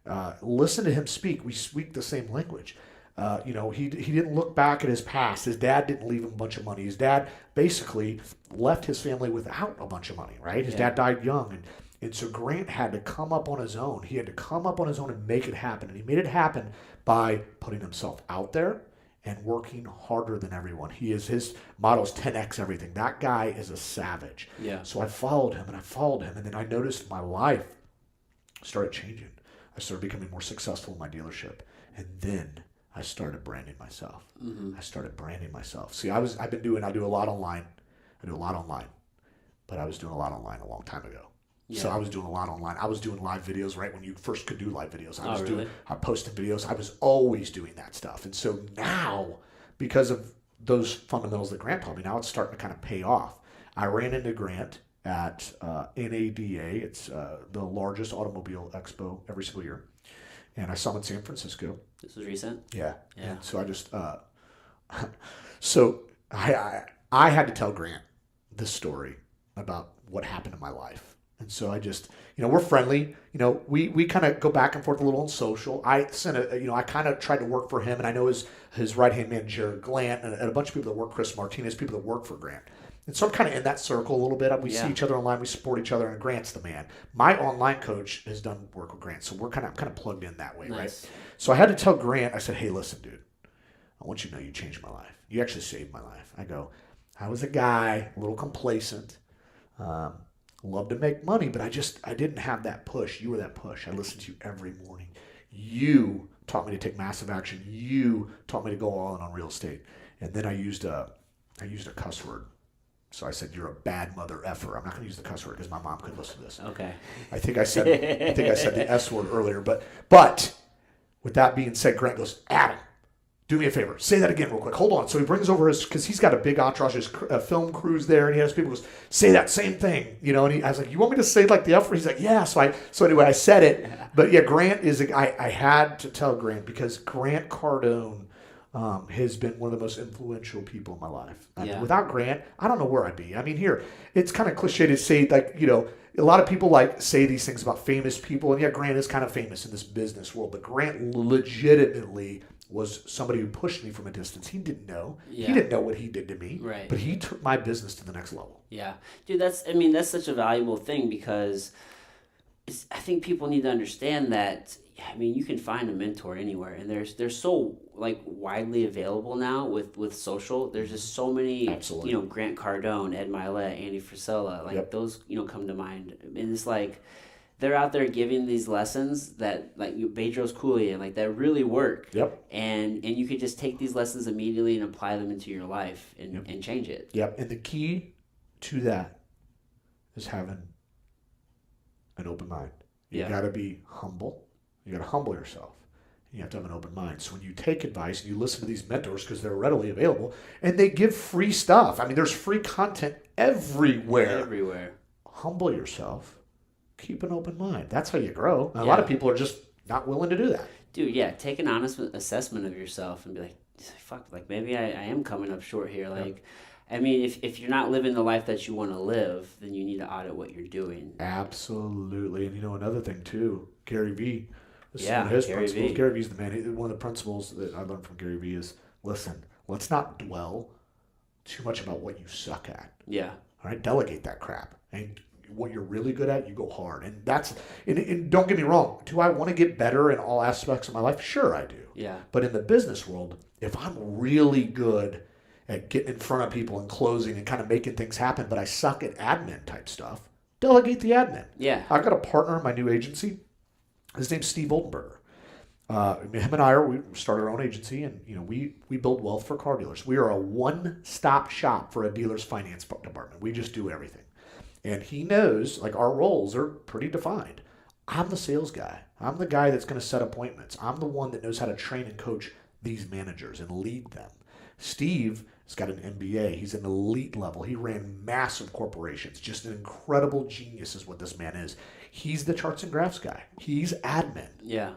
Listen to him speak. We speak the same language. He didn't look back at his past. His dad didn't leave him a bunch of money. His dad basically left his family without a bunch of money, right? His dad died young, and so Grant had to come up on his own. He had to come up on his own and make it happen. And he made it happen by putting himself out there and working harder than everyone. His motto is 10x everything. That guy is a savage. Yeah. So I followed him, and then I noticed my life started changing. I started becoming more successful in my dealership. And then I started branding myself. Mm-hmm. See, I do a lot online. But I was doing a lot online a long time ago. Yeah. So I was doing a lot online. I was doing live videos right when you first could do live videos. I posted videos. I was always doing that stuff. And so now, because of those fundamentals that Grant taught me, now it's starting to kind of pay off. I ran into Grant at NADA. It's the largest automobile expo every single year. And I saw him in San Francisco. This was recent? Yeah. And so I just, I had to tell Grant this story about what happened in my life. And so I just, we're friendly. We kind of go back and forth a little on social. I sent I kind of tried to work for him, and I know his right-hand man, Jared Glant, and a bunch of people that work, Chris Martinez, people that work for Grant. And so I'm kind of in that circle a little bit. We see Yeah. each other online, we support each other, and Grant's the man. My online coach has done work with Grant, so I'm kind of plugged in that way, Nice. right? So I had to tell Grant, I said, hey, listen, dude, I want you to know you changed my life. You actually saved my life. I go, I was a guy, a little complacent, loved to make money, but I didn't have that push. You were that push. I listened to you every morning. You taught me to take massive action. You taught me to go all in on real estate. And then I used a cuss word. So I said, you're a bad mother effer. I'm not going to use the cuss word because my mom could listen to this. Okay. I think I said the S word earlier. But with that being said, Grant goes, Adam, do me a favor. Say that again real quick. Hold on. So he brings over because he's got a big entourage, his film crews there, and he has people goes, say that same thing. And I was like, you want me to say like the F word? He's like, yeah. So anyway, I said it. But yeah, Grant is, I had to tell Grant because Grant Cardone has been one of the most influential people in my life. Without Grant, I don't know where I'd be. I mean, here, it's kind of cliche to say, like, a lot of people like say these things about famous people. And yeah, Grant is kind of famous in this business world. But Grant legitimately was somebody who pushed me from a distance. He didn't know. Yeah. He didn't know what he did to me. Right. But he took my business to the next level. Yeah. Dude, that's such a valuable thing because I think people need to understand that. I mean, you can find a mentor anywhere, and they're so like widely available now with social. There's just so many. Absolutely. Grant Cardone, Ed Milet, Andy Frisella, like Yep. those come to mind, and it's like they're out there giving these lessons that like Bedros Koulian, like that really work. Yep. And you could just take these lessons immediately and apply them into your life and change it. Yep. And the key to that is having an open mind. You got to be humble. You got to humble yourself. You have to have an open mind. So when you take advice and you listen to these mentors because they're readily available and they give free stuff. I mean, there's free content everywhere. Everywhere. Humble yourself. Keep an open mind. That's how you grow. And a lot of people are just not willing to do that. Dude, yeah, take an honest assessment of yourself and be like, fuck, like maybe I am coming up short here. Like, I mean, if you're not living the life that you want to live, then you need to audit what you're doing. Absolutely. And another thing too, Gary Vee. This is Yeah, one of his Gary principles. Vee. Gary Vee's the man. One of the principles that I learned from Gary Vee is, listen, let's not dwell too much about what you suck at. Yeah. All right, delegate that crap. And what you're really good at, you go hard. And and don't get me wrong. Do I want to get better in all aspects of my life? Sure, I do. Yeah. But in the business world, if I'm really good at getting in front of people and closing and kind of making things happen, but I suck at admin type stuff, delegate the admin. Yeah. I've got a partner in my new agency. His name's Steve Oldenburger. Him and we started our own agency, and we build wealth for car dealers. We are a one-stop shop for a dealer's finance department. We just do everything. And he knows, like, our roles are pretty defined. I'm the sales guy. I'm the guy that's going to set appointments. I'm the one that knows how to train and coach these managers and lead them. Steve has got an MBA. He's an elite level. He ran massive corporations. Just an incredible genius is what this man is. He's the charts and graphs guy. He's admin. Yeah.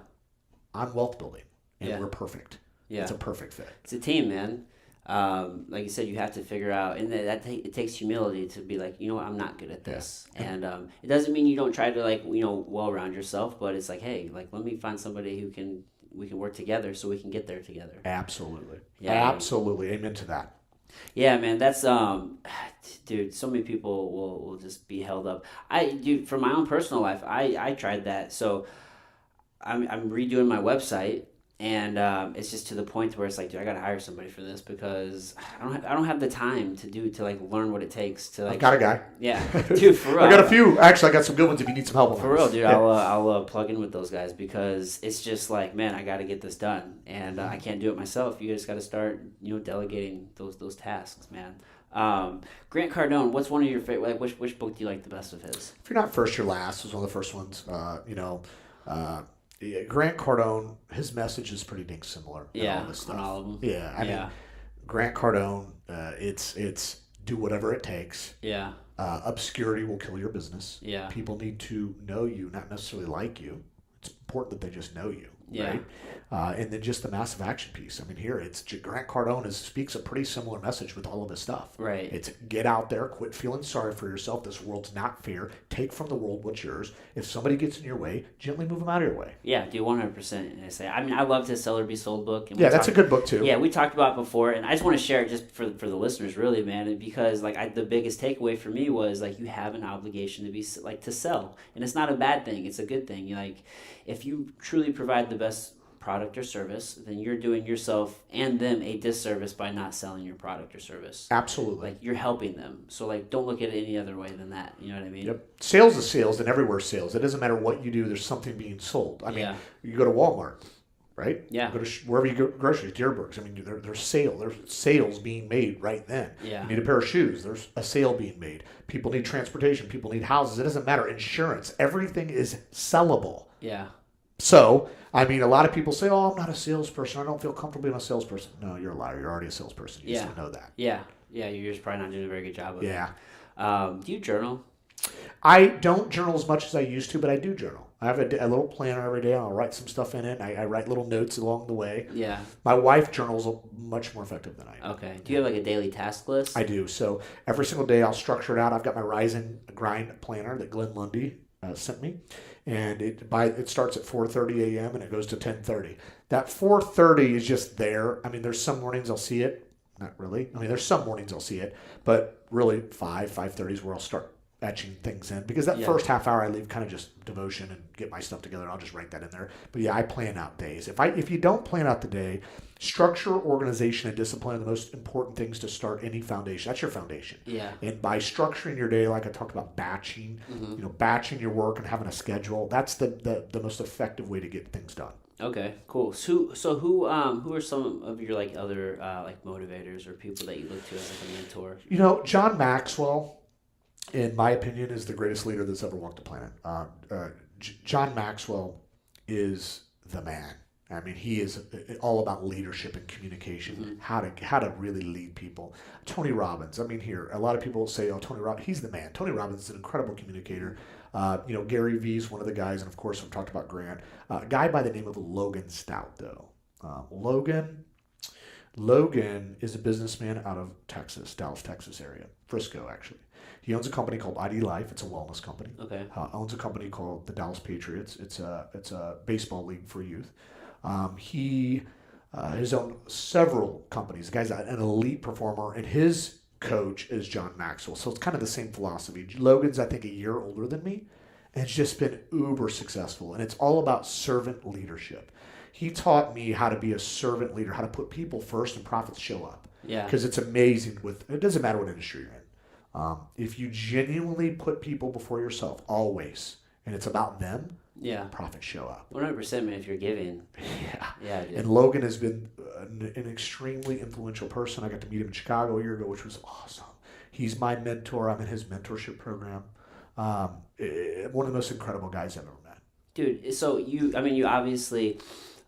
I'm wealth building. And Yeah. we're perfect. Yeah. It's a perfect fit. It's a team, man. Like you said, you have to figure out, and it takes humility to be like, I'm not good at this, and it doesn't mean you don't try to like, well round yourself, but it's like, hey, like let me find somebody we can work together so we can get there together. Absolutely. Yeah. Absolutely. Amen to that. Yeah, man, that's dude. So many people will just be held up. For my own personal life, I tried that. So I'm redoing my website. And it's just to the point where it's like, dude, I gotta hire somebody for this because I don't have the time to like learn what it takes to like. I've got a guy. Yeah, dude, for real. I got a few. Actually, I got some good ones if you need some help on For real, dude. I'll plug in with those guys because it's just like, man, I gotta get this done, and I can't do it myself. You just gotta start, delegating those tasks, man. Grant Cardone, what's one of your favorite? Like, which book do you like the best of his? If you're not first, you're last was one of the first ones. Grant Cardone, his message is pretty dang similar. Yeah, all this stuff. on all of them. Yeah, I mean, Grant Cardone, it's do whatever it takes. Yeah. Obscurity will kill your business. Yeah. People need to know you, not necessarily like you. It's important that they just know you. Yeah. right? And then just the massive action piece. I mean, here it's Grant Cardone speaks a pretty similar message with all of his stuff. Right. It's get out there, quit feeling sorry for yourself. This world's not fair. Take from the world what's yours. If somebody gets in your way, gently move them out of your way. Yeah, do 100%. I mean, I loved his Sell or Be Sold book. And Yeah, that's a good book too. Yeah, we talked about it before, and I just want to share it just for the listeners, really, man, because the biggest takeaway for me was like you have an obligation to be like to sell, and it's not a bad thing; it's a good thing. Like if you truly provide the best product or service, then you're doing yourself and them a disservice by not selling your product or service. Absolutely. Like you're helping them. So like don't look at it any other way than that. You know what I mean? Yep. Sales is sales, and everywhere sales. It doesn't matter what you do. There's something being sold. I mean, you go to Walmart, right? Yeah. You go to wherever you go, groceries, Deerbergs. I mean, there's sales being made right then. Yeah. You need a pair of shoes. There's a sale being made. People need transportation. People need houses. It doesn't matter. Insurance. Everything is sellable. Yeah. So, I mean, a lot of people say, "Oh, I'm not a salesperson. I don't feel comfortable being a salesperson." No, you're a liar. You're already a salesperson. You just don't know that. Yeah. Yeah. You're just probably not doing a very good job of it. Yeah. Do you journal? I don't journal as much as I used to, but I do journal. I have a little planner every day. I'll write some stuff in it. I write little notes along the way. Yeah. My wife journals much more effective than I do. Okay. Do you have like a daily task list? I do. So every single day I'll structure it out. I've got my Rise and Grind planner that Glenn Lundy sent me. And it starts at 4:30 a.m. and it goes to 10:30. That 4:30 is just there. I mean, there's some mornings I'll see it. Not really. I mean, there's some mornings I'll see it. But really 5:30 is where I'll start etching things in, because that first half hour I leave kind of just devotion and get my stuff together. I'll just write that in there. But yeah, I plan out days. If you don't plan out the day, structure, organization, and discipline are the most important things to start any foundation. That's your foundation. Yeah. And by structuring your day, like I talked about batching, batching your work and having a schedule, that's the most effective way to get things done. Okay, cool. So who are some of your like other like motivators or people that you look to as like a mentor? John Maxwell, in my opinion, is the greatest leader that's ever walked the planet. John Maxwell is the man. I mean, he is all about leadership and communication, how to really lead people. Tony Robbins. I mean, here, a lot of people say, "Oh, Tony Robbins, he's the man." Tony Robbins is an incredible communicator. Gary Vee is one of the guys, and of course, we've talked about Grant. A guy by the name of Logan Stout, though. Logan is a businessman out of Texas, Dallas, Texas area, Frisco, actually. He owns a company called ID Life. It's a wellness company. Okay. Owns a company called the Dallas Patriots. It's a baseball league for youth. He has owned several companies. The guy's an elite performer, and his coach is John Maxwell. So it's kind of the same philosophy. Logan's, I think, a year older than me, and it's just been uber successful. And it's all about servant leadership. He taught me how to be a servant leader, how to put people first, and profits show up. Yeah. Because it's amazing. It doesn't matter what industry you're in. If you genuinely put people before yourself, always, and it's about them, profits show up. 100%, man, if you're giving. Yeah, dude. And Logan has been an extremely influential person. I got to meet him in Chicago a year ago, which was awesome. He's my mentor. I'm in his mentorship program. One of the most incredible guys I've ever met. Dude, so you obviously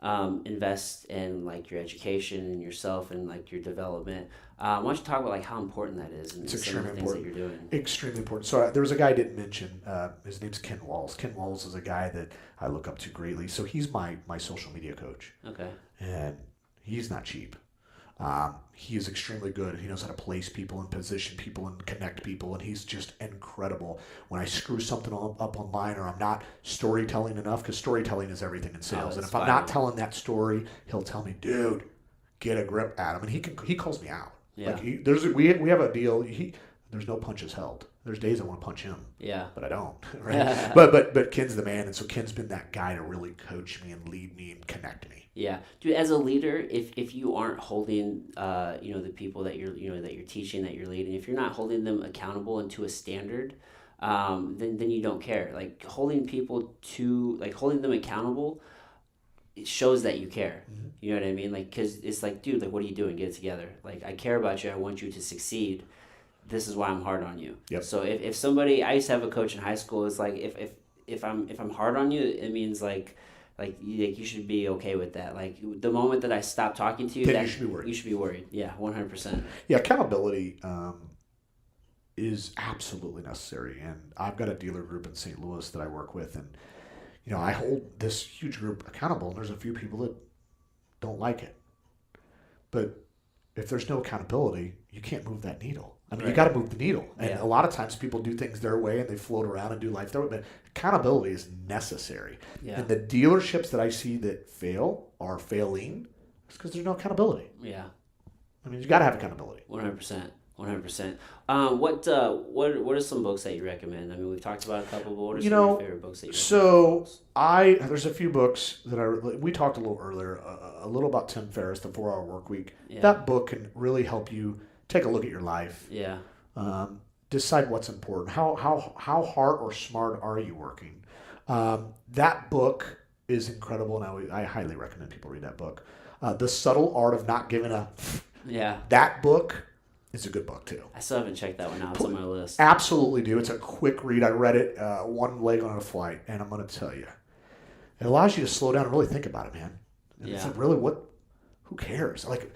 invest in like your education and yourself and like your development. Why don't you talk about like how important that is and some of the things that you're doing? Extremely important. So there was a guy I didn't mention. His name's Ken Walls. Ken Walls is a guy that I look up to greatly. So he's my social media coach. Okay. And he's not cheap. He is extremely good. He knows how to place people and position people and connect people, and he's just incredible. When I screw something up online or I'm not storytelling enough, because storytelling is everything in sales, and if I'm not telling that story, he'll tell me, "Dude, get a grip, Adam," and he calls me out. Yeah. Like we have a deal. There's no punches held. There's days I want to punch him. Yeah. But I don't. Right? but Ken's the man, and so Ken's been that guy to really coach me and lead me and connect me. Yeah, dude. As a leader, if you aren't holding, the people that you're teaching, that you're leading, if you're not holding them accountable and to a standard, then you don't care. Like holding them accountable, it shows that you care. Mm-hmm. You know what I mean? Like, cause it's like, dude, like, what are you doing? Get it together. Like, I care about you. I want you to succeed. This is why I'm hard on you. Yep. So if somebody, I used to have a coach in high school. It's like if I'm hard on you, it means like you should be okay with that. Like the moment that I stop talking to you, then you should be worried. You should be worried. Yeah, 100%. Yeah, accountability is absolutely necessary. And I've got a dealer group in St. Louis that I work with, and I hold this huge group accountable, and there's a few people that don't like it. But if there's no accountability, you can't move that needle. I mean, you got to move the needle. And a lot of times people do things their way and they float around and do life their way. But accountability is necessary. Yeah. And the dealerships that I see that fail are failing because there's no accountability. Yeah. I mean, you got to have accountability. 100%. 100%. What are some books that you recommend? I mean, we've talked about a couple, but what are some of your favorite books that you recommend? So there's a few books that we talked a little earlier, a little about Tim Ferriss, The 4-Hour Workweek. Yeah. That book can really help you take a look at your life. Yeah. Decide what's important. How hard or smart are you working? That book is incredible, and I highly recommend people read that book. The Subtle Art of Not Giving a Yeah. That book is a good book too. I still haven't checked that one out. It's on my list. Absolutely do. It's a quick read. I read it one leg on a flight, and I'm going to tell you, it allows you to slow down and really think about it, man. And it's like, really, who cares? Like,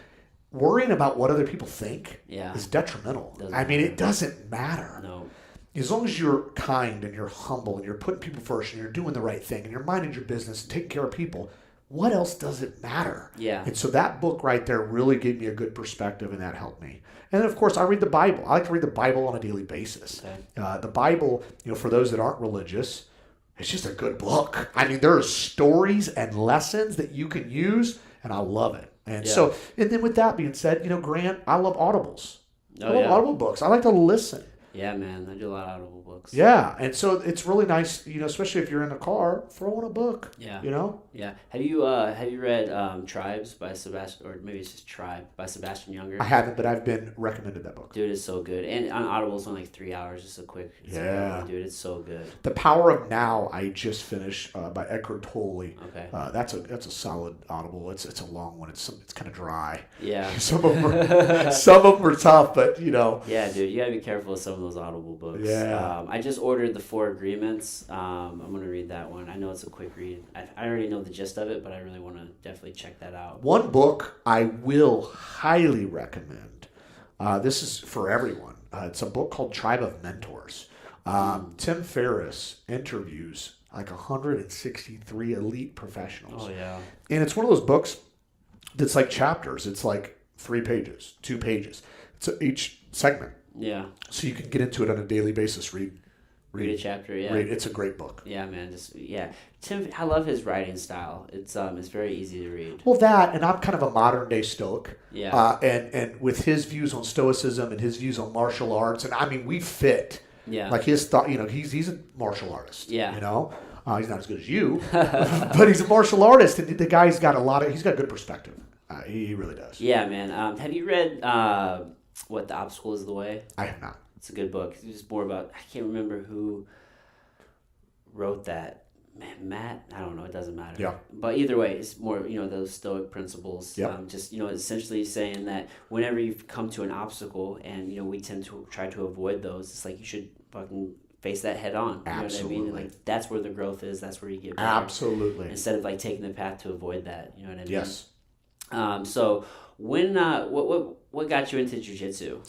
worrying about what other people think is detrimental. It doesn't matter. No. As long as you're kind and you're humble and you're putting people first and you're doing the right thing and you're minding your business and taking care of people, what else does it matter? Yeah. And so that book right there really gave me a good perspective, and that helped me. And then, of course, I read the Bible. I like to read the Bible on a daily basis. Okay. The Bible, for those that aren't religious, it's just a good book. I mean, there are stories and lessons that you can use, and I love it. And and then with that being said, Grant, I love audibles. I love audible books. I like to listen. Yeah, man, I do a lot of audible books. Yeah, and so it's really nice, especially if you're in a car, throw on a book. Yeah. Yeah. Have you read Tribes by Sebastian, or maybe it's just Tribe by Sebastian Younger? I haven't, but I've been recommended that book. Dude, it's so good, and on Audible it's only like 3 hours, just a quick. Dude, it's so good. The Power of Now I just finished by Eckhart Tolle. Okay. That's a solid Audible. It's a long one. It's kind of dry. Yeah. Some of them are tough, but Yeah, dude, you gotta be careful with some of those Audible books. Yeah. I just ordered The Four Agreements. I'm gonna read that one. I know it's a quick read. I already know the gist of it, but I really want to definitely check that out. One book I will highly recommend. This is for everyone. It's a book called Tribe of Mentors. Tim Ferriss interviews like 163 elite professionals. Oh yeah. And it's one of those books that's like chapters. It's like 3 pages, 2 pages. It's each segment. Yeah. So you can get into it on a daily basis. Read a chapter. Yeah. It's a great book. Yeah, man. Tim, I love his writing style. It's very easy to read. Well, and I'm kind of a modern day Stoic. Yeah. And with his views on Stoicism and his views on martial arts, and I mean we fit. Yeah. Like his thought, he's a martial artist. Yeah. He's not as good as you, but he's a martial artist, and the guy's got he's got good perspective. He really does. Yeah, man. Have you read The Obstacle is the Way? I have not. It's a good book. It's just more about, I can't remember who wrote that. Matt? I don't know. It doesn't matter. Yeah. But either way, it's more, those Stoic principles. Yeah. Essentially saying that whenever you come to an obstacle and, we tend to try to avoid those, it's like you should fucking face that head on. Absolutely. You know what I mean? Like, that's where the growth is. That's where you get better. Absolutely. Instead of like taking the path to avoid that. You know what I mean? Yes. So when what got you into jiu-jitsu?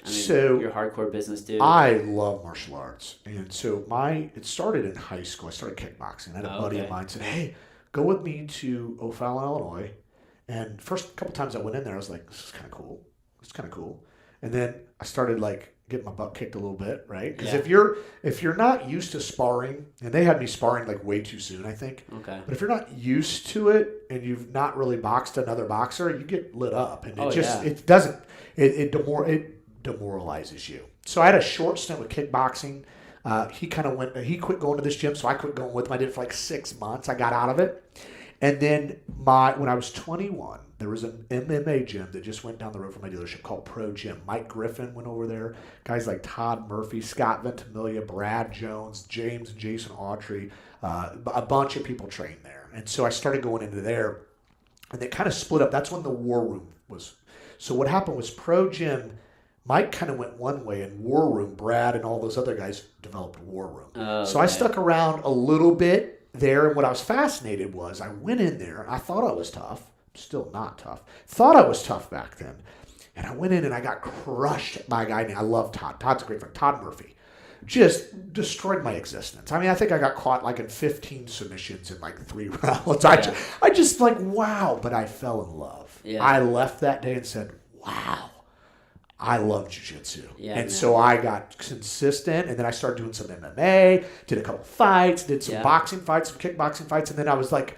You're a hardcore business dude. I love martial arts, and so it started in high school. I started kickboxing. I had a buddy of mine said, "Hey, go with me to O'Fallon, Illinois." And first couple times I went in there, I was like, "This is kind of cool. It's kind of cool." And then I started like getting my butt kicked a little bit, right? Because if you're not used to sparring, and they had me sparring like way too soon, I think. Okay. But if you're not used to it and you've not really boxed another boxer, you get lit up, and it demoralizes you. So I had a short stint with kickboxing. He quit going to this gym, so I quit going with him. I did it for like 6 months. I got out of it. And then when I was 21, there was an MMA gym that just went down the road from my dealership called Pro Gym. Mike Griffin went over there. Guys like Todd Murphy, Scott Ventimiglia, Brad Jones, James and Jason Autry, a bunch of people trained there. And so I started going into there, and they kind of split up. That's when the War Room was. So what happened was Pro Gym, Mike kind of went one way, and War Room, Brad and all those other guys developed War Room. Okay. So I stuck around a little bit there, and what I was fascinated was I went in there, and I thought I was tough. Still not tough. Thought I was tough back then. And I went in and I got crushed by a guy named, I love Todd. Todd's a great friend. Todd Murphy. just destroyed my existence. I mean, I think I got caught like in 15 submissions in like 3 rounds. I just like, wow, but I fell in love. Yeah. I left that day and said, wow, I love jiu-jitsu. Yeah, and man. so I got consistent, and then I started doing some MMA, did a couple fights, did some boxing fights, some kickboxing fights, and then I was like,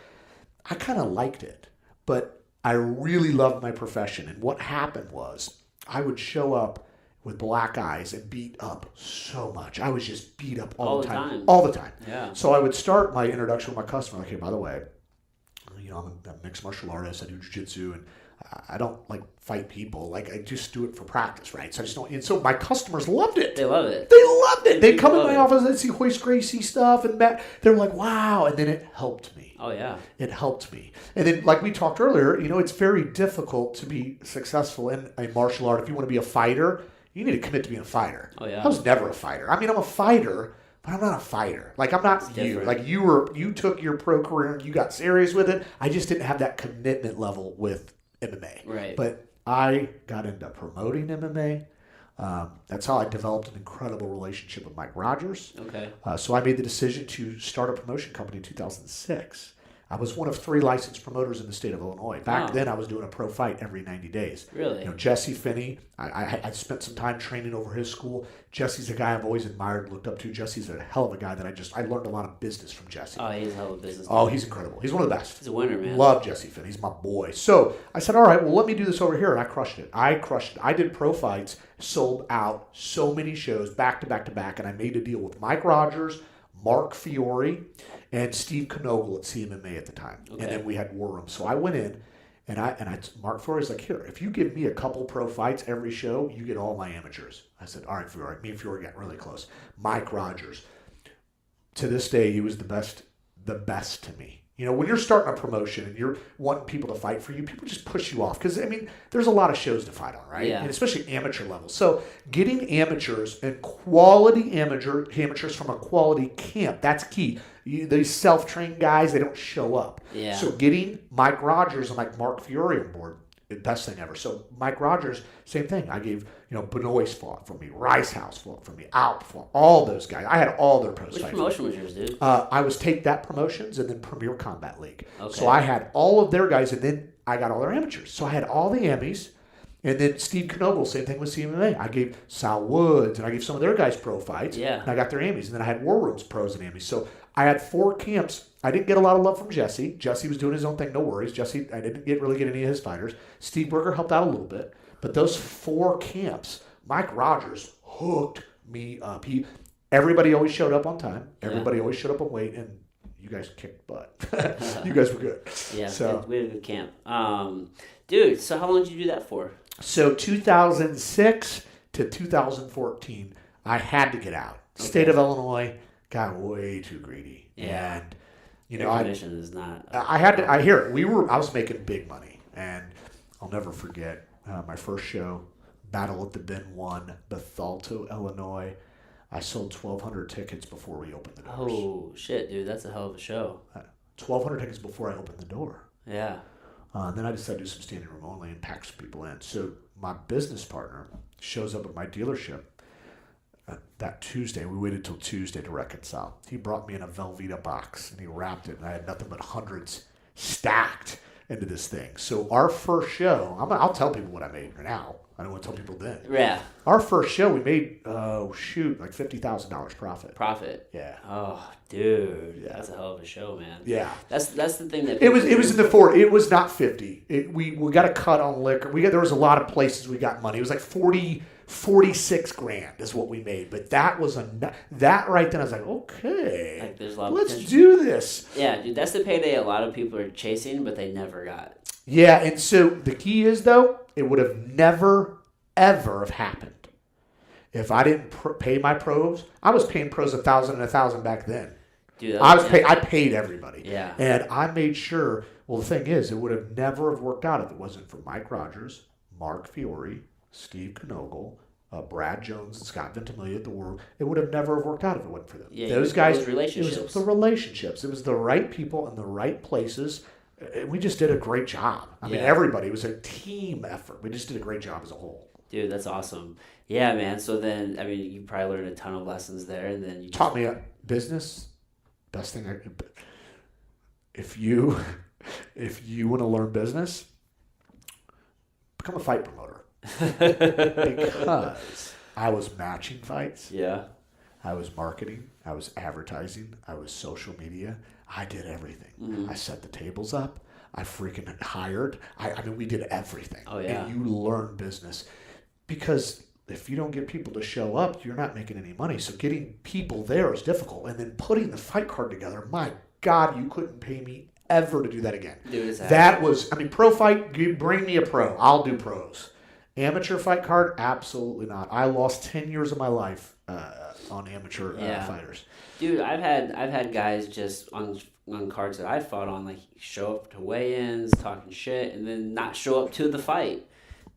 I kind of liked it, but I really loved my profession. And what happened was I would show up with black eyes and beat up so much. I was just beat up all the time. All the time. Yeah. So I would start my introduction with my customer, like, hey, by the way, I'm a mixed martial artist. I do jiu-jitsu, and I don't like fight people. Like, I just do it for practice, right? So I just don't. And so my customers loved it. They love it. They loved it. They come in my office and see Hoist Gracie stuff, and they're like, wow. And then it helped me. Oh, yeah. It helped me. And then, like we talked earlier, it's very difficult to be successful in a martial art. If you want to be a fighter, you need to commit to being a fighter. Oh, yeah. I was never a fighter. I mean, I'm a fighter, but I'm not a fighter. Like, I'm not you. Like, you took your pro career and you got serious with it. I just didn't have that commitment level with MMA. Right. But I got into promoting MMA. That's how I developed an incredible relationship with Mike Rogers. Okay. So I made the decision to start a promotion company in 2006. I was one of 3 licensed promoters in the state of Illinois. Back then, I was doing a pro fight every 90 days. Really? Jesse Finney, I spent some time training over his school. Jesse's a guy I've always admired and looked up to. Jesse's a hell of a guy that I learned a lot of business from Jesse. Oh, he's a hell of a business. Oh, he's incredible. He's one of the best. He's a winner, man. Love Jesse Finney. He's my boy. So I said, all right, well, let me do this over here. And I crushed it. I did pro fights, sold out so many shows back to back to back. And I made a deal with Mike Rogers, Mark Fiore, and Steve Knogle at CMMA at the time. Okay. And then we had War Room. So I went in, and Mark Fiore's like, here, if you give me a couple pro fights every show, you get all my amateurs. I said, all right, Fiore. Me and Fiore got really close. Mike Rogers. To this day, he was the best to me. When you're starting a promotion and you're wanting people to fight for you, people just push you off. Because, there's a lot of shows to fight on, right? Yeah. And especially amateur level. So getting amateurs and quality amateurs from a quality camp, that's key. These self-trained guys, they don't show up. Yeah. So getting Mike Rogers and like Mark Fiore on board, the best thing ever. So Mike Rogers, same thing. I gave, Benoist fought for me, Ricehouse fought for me, Alp fought, all those guys. I had all their pros. Which promotion was yours, dude? I was Take That Promotions and then Premier Combat League. Okay. So I had all of their guys, and then I got all their amateurs. So I had all the Emmys, and then Steve Knogle, same thing with CMMA. I gave Sal Woods, and I gave some of their guys pro fights. Yeah. And I got their Emmys, and then I had War Rooms pros and Emmys. So I had 4 camps. I didn't get a lot of love from Jesse. Jesse was doing his own thing, no worries. I didn't really get any of his fighters. Steve Berger helped out a little bit. But those 4 camps, Mike Rogers hooked me up. Everybody always showed up on time. Everybody always showed up on weight, and you guys kicked butt. You guys were good. Yeah, so, we had a good camp. Dude, so how long did you do that for? So 2006 to 2014, I had to get out. Okay. State of Illinois got way too greedy. Yeah. And commission is not. I hear it. I was making big money, and I'll never forget my first show, Battle at the Bin 1, Bethalto, Illinois. I sold 1,200 tickets before we opened the doors. Oh shit, dude, that's a hell of a show. 1,200 tickets before I opened the door. Yeah. And then I decided to do some standing room only and pack some people in. So my business partner shows up at my dealership that Tuesday. We waited till Tuesday to reconcile. He brought me in a Velveeta box, and he wrapped it, and I had nothing but hundreds stacked into this thing. So our first show, I'll tell people what I made now. I don't want to tell people then. Yeah. Our first show, we made, like $50,000 profit. Profit. Yeah. Oh, dude, that's a hell of a show, man. Yeah. That's the thing that it was in the 40. It was not 50. We got a cut on liquor. There was a lot of places we got money. It was like 46 grand is what we made. But that was that right then. I was like, okay, like there's a lot let's of do this. Yeah, dude, that's the payday a lot of people are chasing, but they never got. Yeah, and so the key is though, it would have never ever have happened if I didn't pay my pros. I was paying pros $1,000 back then. Dude, I paid everybody. Yeah, and I made sure. Well, the thing is, it would have never have worked out if it wasn't for Mike Rogers, Mark Fiore, Steve Knogle, Brad Jones, and Scott Ventimiglia at the World. It would have never have worked out if it wasn't for them. Yeah, those guys. Those relationships. It was the relationships. It was the right people in the right places. We just did a great job. I mean, everybody. It was a team effort. We just did a great job as a whole. Dude, that's awesome. Yeah, man. So then, I mean, you probably learned a ton of lessons there, and then you just Taught me a business. Best thing I could. If you if you want to learn business, become a fight promoter because I was matching fights. yeah. I was marketing, I was advertising, I was social media. I did everything. Mm-hmm. I set the tables up. I freaking hired. I mean, we did everything. Oh, yeah. And you learn business because if you don't get people to show up, you're not making any money. So getting people there is difficult. And then putting the fight card together, my God, you couldn't pay me ever to do that again. Dude, it's That was, I mean, pro fight, you bring me a pro. I'll do pros. Amateur fight card, absolutely not. I lost 10 years of my life on amateur Yeah. fighters. Dude, I've had guys just on cards that I fought on, like, show up to weigh-ins, talking shit, and then not show up to the fight.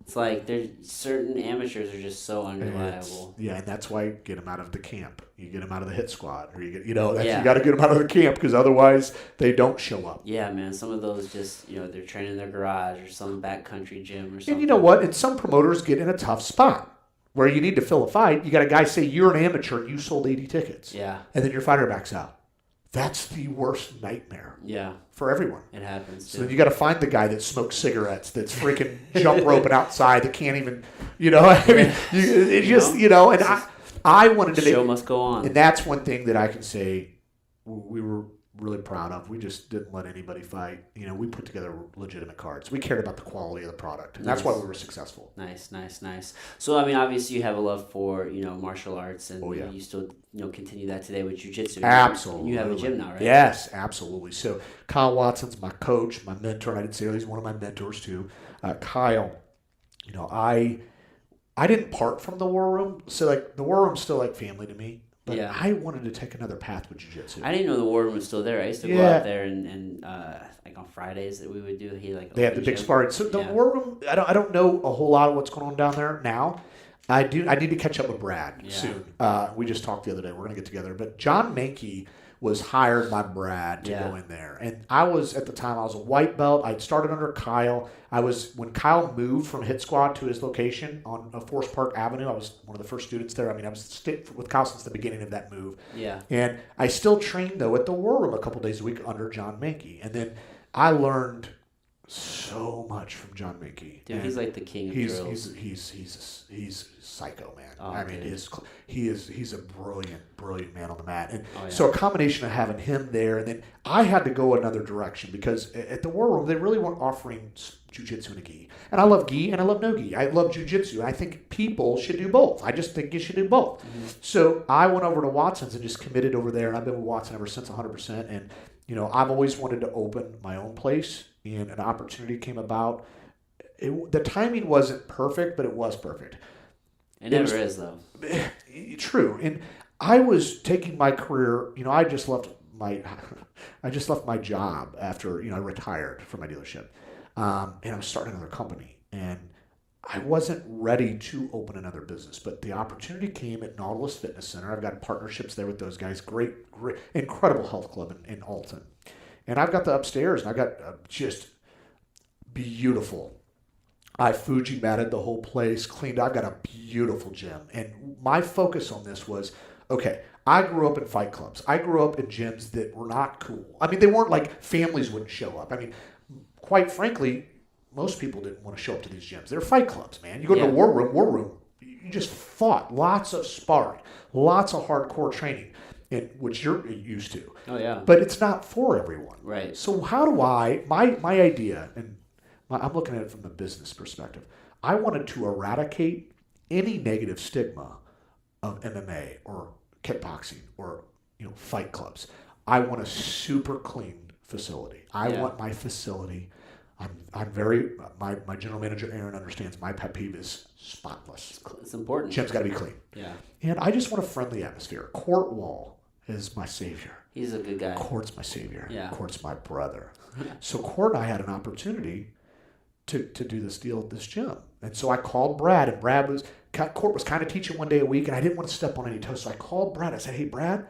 It's like there's certain amateurs are just so unreliable. Yeah, and that's why you get them out of the camp. You get them out of the hit squad, or you got Yeah. to get them out of the camp because otherwise they don't show up. Yeah, man. Some of those just, they're training in their garage or some backcountry gym or something. And you know what? And some promoters get in a tough spot where you need to fill a fight. You got a guy say you're an amateur and you sold 80 tickets. Yeah. And then your fighter backs out. That's the worst nightmare Yeah, for everyone. it happens. So then you got to find the guy that smokes cigarettes, that's freaking jump roping outside, that can't even, I mean, it just, and I wanted to The show must go on. and that's one thing that I can say we were really proud of. We just didn't let anybody fight. We put together legitimate cards. We cared about the quality of the product, and that's why we were successful. Nice. So, I mean, obviously you have a love for, martial arts, and Oh, yeah. you still, continue that today with jiu-jitsu. Absolutely. You have a gym now, right? Yes, absolutely. So Kyle Watson's my coach, my mentor, and I didn't say he's one of my mentors too. Kyle, I didn't part from the war room, so like the war room's still like family to me. But Yeah. I wanted to take another path with jiu-jitsu. I didn't know the war room was still there. I used to go Yeah. out there and like on Fridays that we would do. They have the big sparring. So the Yeah. war room, I don't know a whole lot of what's going on down there now. I need to catch up with Brad Yeah. soon. We just talked the other day. We're gonna get together. But John Mankey was hired by Brad to Yeah. go in there, and I was at the time I was a white belt. I'd started under Kyle. When Kyle moved from Hit Squad to his location on Forest Park Avenue. I was one of the first students there. I mean, I was with Kyle since the beginning of that move. Yeah. And I still trained though at the war room a couple days a week under John Mankey, and then I learned so much from John Mankey. Dude, And he's like the king of drills. he's psycho, man. Oh, I mean, dude. he's a brilliant man on the mat. And Oh, yeah. so a combination of having him there, and then I had to go another direction because at the war room they really weren't offering jiu-jitsu and a gi. And I love gi and I love no gi. I love jiu-jitsu. I think people should do both. I just think you should do both. Mm-hmm. So I went over to Watson's and just committed over there, and I've been with Watson ever since 100%. And I've always wanted to open my own place, and an opportunity came about. The timing wasn't perfect, but it was perfect. It never is, though. True. And I was taking my career, I just left my job after, I retired from my dealership. And I was starting another company. And I wasn't ready to open another business, but the opportunity came at Nautilus Fitness Center. I've got partnerships there with those guys. Great, incredible health club in Alton. And I've got the upstairs, and I've got just beautiful. I Fuji matted the whole place, cleaned. I've got a beautiful gym. And my focus on this was, okay, I grew up in fight clubs. I grew up in gyms that were not cool. I mean, they weren't like families wouldn't show up. I mean, quite frankly, most people didn't want to show up to these gyms. They're fight clubs, man. You go to the war room, you just fought. Lots of sparring, lots of hardcore training, which you're used to. Oh, yeah. But it's not for everyone. Right. So how do my idea, and I'm looking at it from the business perspective, I wanted to eradicate any negative stigma of MMA or kickboxing or fight clubs. I want a super clean facility. I want my facility. I'm very my general manager Aaron understands my pet peeve is spotless. It's important. Gym's got to be clean. Yeah. And I just want a friendly atmosphere. Court Wall is my savior. He's a good guy. Court's my savior. Yeah. Court's my brother. So Court and I had an opportunity to do this deal at this gym. And so I called Brad, and Court was kind of teaching one day a week, and I didn't want to step on any toes. So I called Brad. I said, hey, Brad,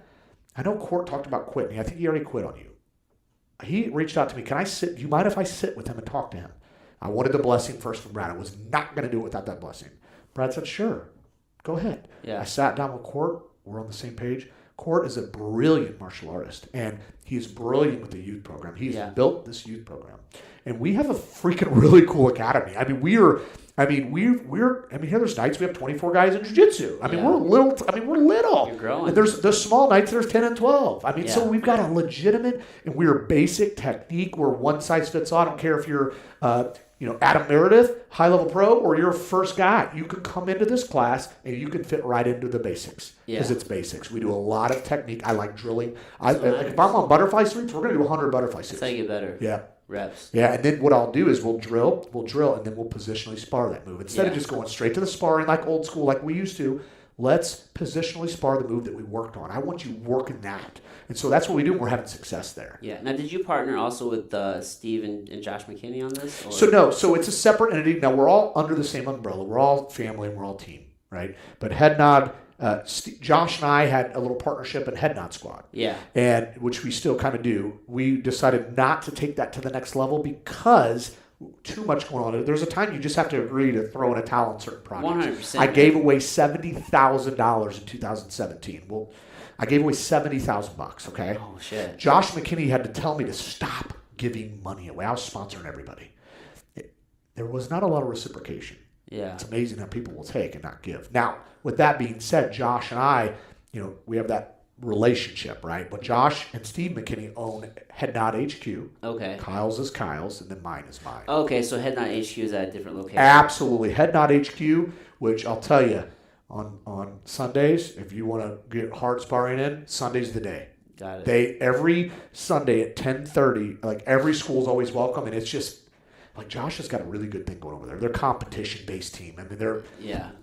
I know Court talked about quitting. I think he already quit on you. He reached out to me. Can I sit? Do you mind if I sit with him and talk to him? I wanted the blessing first from Brad. I was not going to do it without that blessing. Brad said, sure, go ahead. Yeah. I sat down with Court. We're on the same page. Court is a brilliant martial artist, and he's brilliant with the youth program. He's built this youth program, and we have a freaking really cool academy. I mean, we're here there's nights we have 24 guys in jiu-jitsu. I mean, we're little. You're growing. And there's small nights there's 10 and 12. I mean, so we've got a legitimate, and we're basic technique. We're one size fits all. I don't care if you're Adam Meredith, high-level pro, or you're a first guy. You can come into this class, and you can fit right into the basics because it's basics. We do a lot of technique. I like drilling. If I'm on butterfly sweeps, we're going to do 100 butterfly sweeps. That's how you get better. Yeah. Reps. Yeah, and then what I'll do is we'll drill, and then we'll positionally spar that move. Instead of just going straight to the sparring like old school, like we used to, let's positionally spar the move that we worked on. I want you working that. And so that's what we do. We're having success there. Yeah. Now, did you partner also with Steve and Josh McKinney on this? Or? So no. So it's a separate entity. Now, we're all under the same umbrella. We're all family and we're all team, right? But Head Nod, Josh and I had a little partnership in Head Nod Squad. Yeah. And which we still kind of do. We decided not to take that to the next level because too much going on. There's a time you just have to agree to throw in a towel on certain projects. 100%. I gave away $70,000 in 2017. Well, I gave away $70,000, okay? Oh, shit. Josh McKinney had to tell me to stop giving money away. I was sponsoring everybody. There was not a lot of reciprocation. Yeah. It's amazing how people will take and not give. Now, with that being said, Josh and I, we have that relationship, right? But Josh and Steve McKinney own Head Nod HQ. Okay. Kyle's is Kyle's, and then mine is mine. Okay, so Head Nod HQ is at a different location. Absolutely. Head Nod HQ, which I'll tell you, on Sundays, if you want to get hard sparring in, Sunday's the day. Got it. Every Sunday at 10:30, like every school's always welcome, and it's just like Josh has got a really good thing going over there. They're a competition-based team. I mean,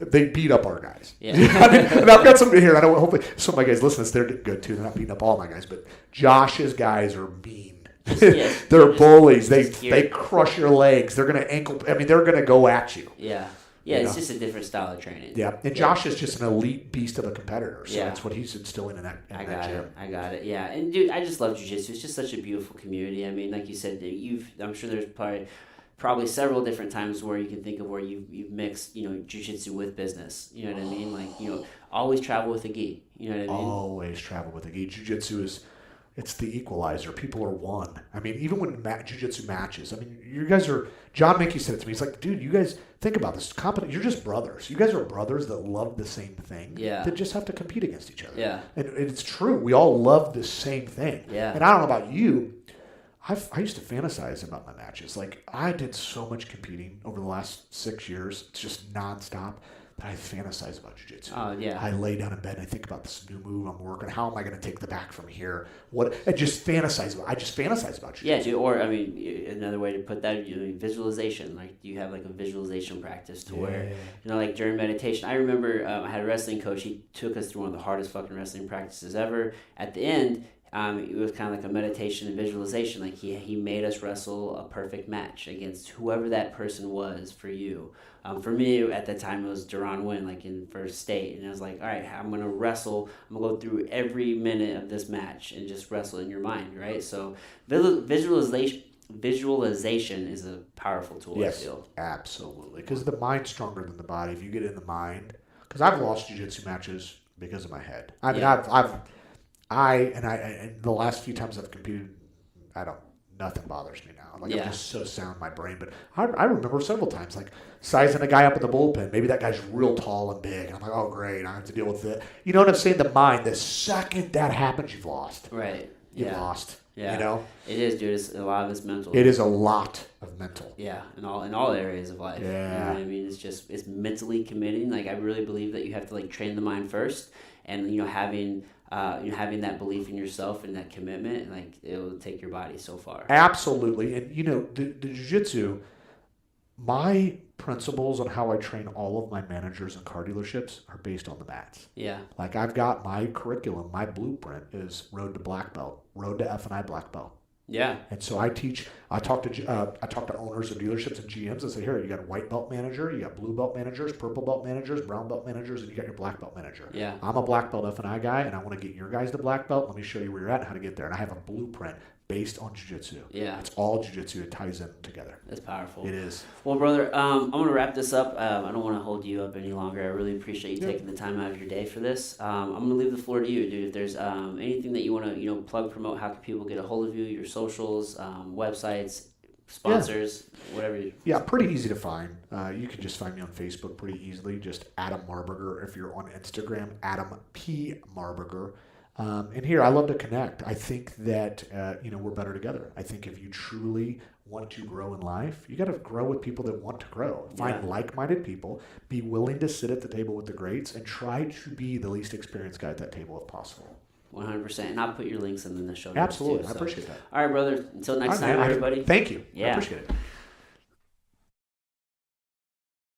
they beat up our guys. Yeah. And I've got somebody here. I know hopefully some of my guys listen to this. They're good too. They're not beating up all my guys, but Josh's guys are mean. They're bullies. They crush your legs. They're gonna they're gonna go at you. Yeah. Yeah, it's just a different style of training. Yeah, and Josh is just an elite beast of a competitor, so Yeah. that's what he's instilling in that gym. I got it. Yeah, and dude, I just love jiu-jitsu. It's just such a beautiful community. I mean, like you said, I'm sure there's probably several different times where you can think of where you've mixed, jiu-jitsu with business. You know what I mean? Like, always travel with a gi. You know what I mean? Always travel with a gi. Jiu-jitsu it's the equalizer. People are one. I mean, even when jiu-jitsu matches, I mean, you guys are, John Mickey said it to me, he's like, dude, you guys, think about this. You're just brothers. You guys are brothers that love the same thing. Yeah. That just have to compete against each other. Yeah. And it's true. We all love the same thing. Yeah. And I don't know about you, I used to fantasize about my matches. Like, I did so much competing over the last 6 years. It's just nonstop. That I fantasize about jiu-jitsu. Oh, yeah. I lay down in bed and I think about this new move I'm working. How am I going to take the back from here? I just fantasize about jiu-jitsu. Yeah, dude, or, another way to put that, visualization. Like, you have, like, a visualization practice to where, like, during meditation. I remember I had a wrestling coach. He took us through one of the hardest fucking wrestling practices ever. At the end, it was kind of like a meditation and visualization. Like, he made us wrestle a perfect match against whoever that person was for you. For me, at that time, it was Duran Wynn, like in first state. And I was like, all right, I'm going to wrestle. I'm going to go through every minute of this match and just wrestle in your mind, right? So visualization is a powerful tool, yes, I feel. Absolutely. Because the mind's stronger than the body. If you get in the mind. Because I've lost jiu-jitsu matches because of my head. I mean, and the last few times I've competed, nothing bothers me now. Like, I'm just so sound in my brain. But I remember several times, like, sizing a guy up in the bullpen. Maybe that guy's real tall and big. And I'm like, oh, great. I have to deal with it. You know what I'm saying? The mind, the second that happens, you've lost. Right. You've lost. Yeah. It is, dude. A lot of it's mental. It is a lot of mental. Yeah, in all areas of life. Yeah. You know what I mean? It's mentally committing. Like, I really believe that you have to, like, train the mind first. And, having that belief in yourself and that commitment, like, it will take your body so far. Absolutely. And, the jiu-jitsu, my principles on how I train all of my managers and car dealerships are based on the mats. Yeah. Like, I've got my curriculum, my blueprint is road to black belt, road to F&I black belt. Yeah. And so I talk to owners of dealerships and GMs and say, here, you got a white belt manager, you got blue belt managers, purple belt managers, brown belt managers, and you got your black belt manager. Yeah. I'm a black belt F&I guy, and I want to get your guys to black belt. Let me show you where you're at and how to get there. And I have a blueprint based on jiu-jitsu. Yeah. It's all jiu-jitsu. It ties in together. That's powerful. It is. Well, brother, I'm going to wrap this up. I don't want to hold you up any longer. I really appreciate you taking the time out of your day for this. I'm going to leave the floor to you, dude. If there's anything that you want to, plug, promote, how can people get a hold of you, your socials, websites, sponsors, whatever. Yeah, pretty easy to find. You can just find me on Facebook pretty easily. Just Adam Marburger. If you're on Instagram, Adam P. Marburger. And here, I love to connect. I think that, we're better together. I think if you truly want to grow in life, you got to grow with people that want to grow. Find like-minded people, be willing to sit at the table with the greats, and try to be the least experienced guy at that table if possible. 100%. And I'll put your links in the show notes. Absolutely. Too, I appreciate that. All right, brother. Until next time, man. everybody. Thank you. Yeah. I appreciate it.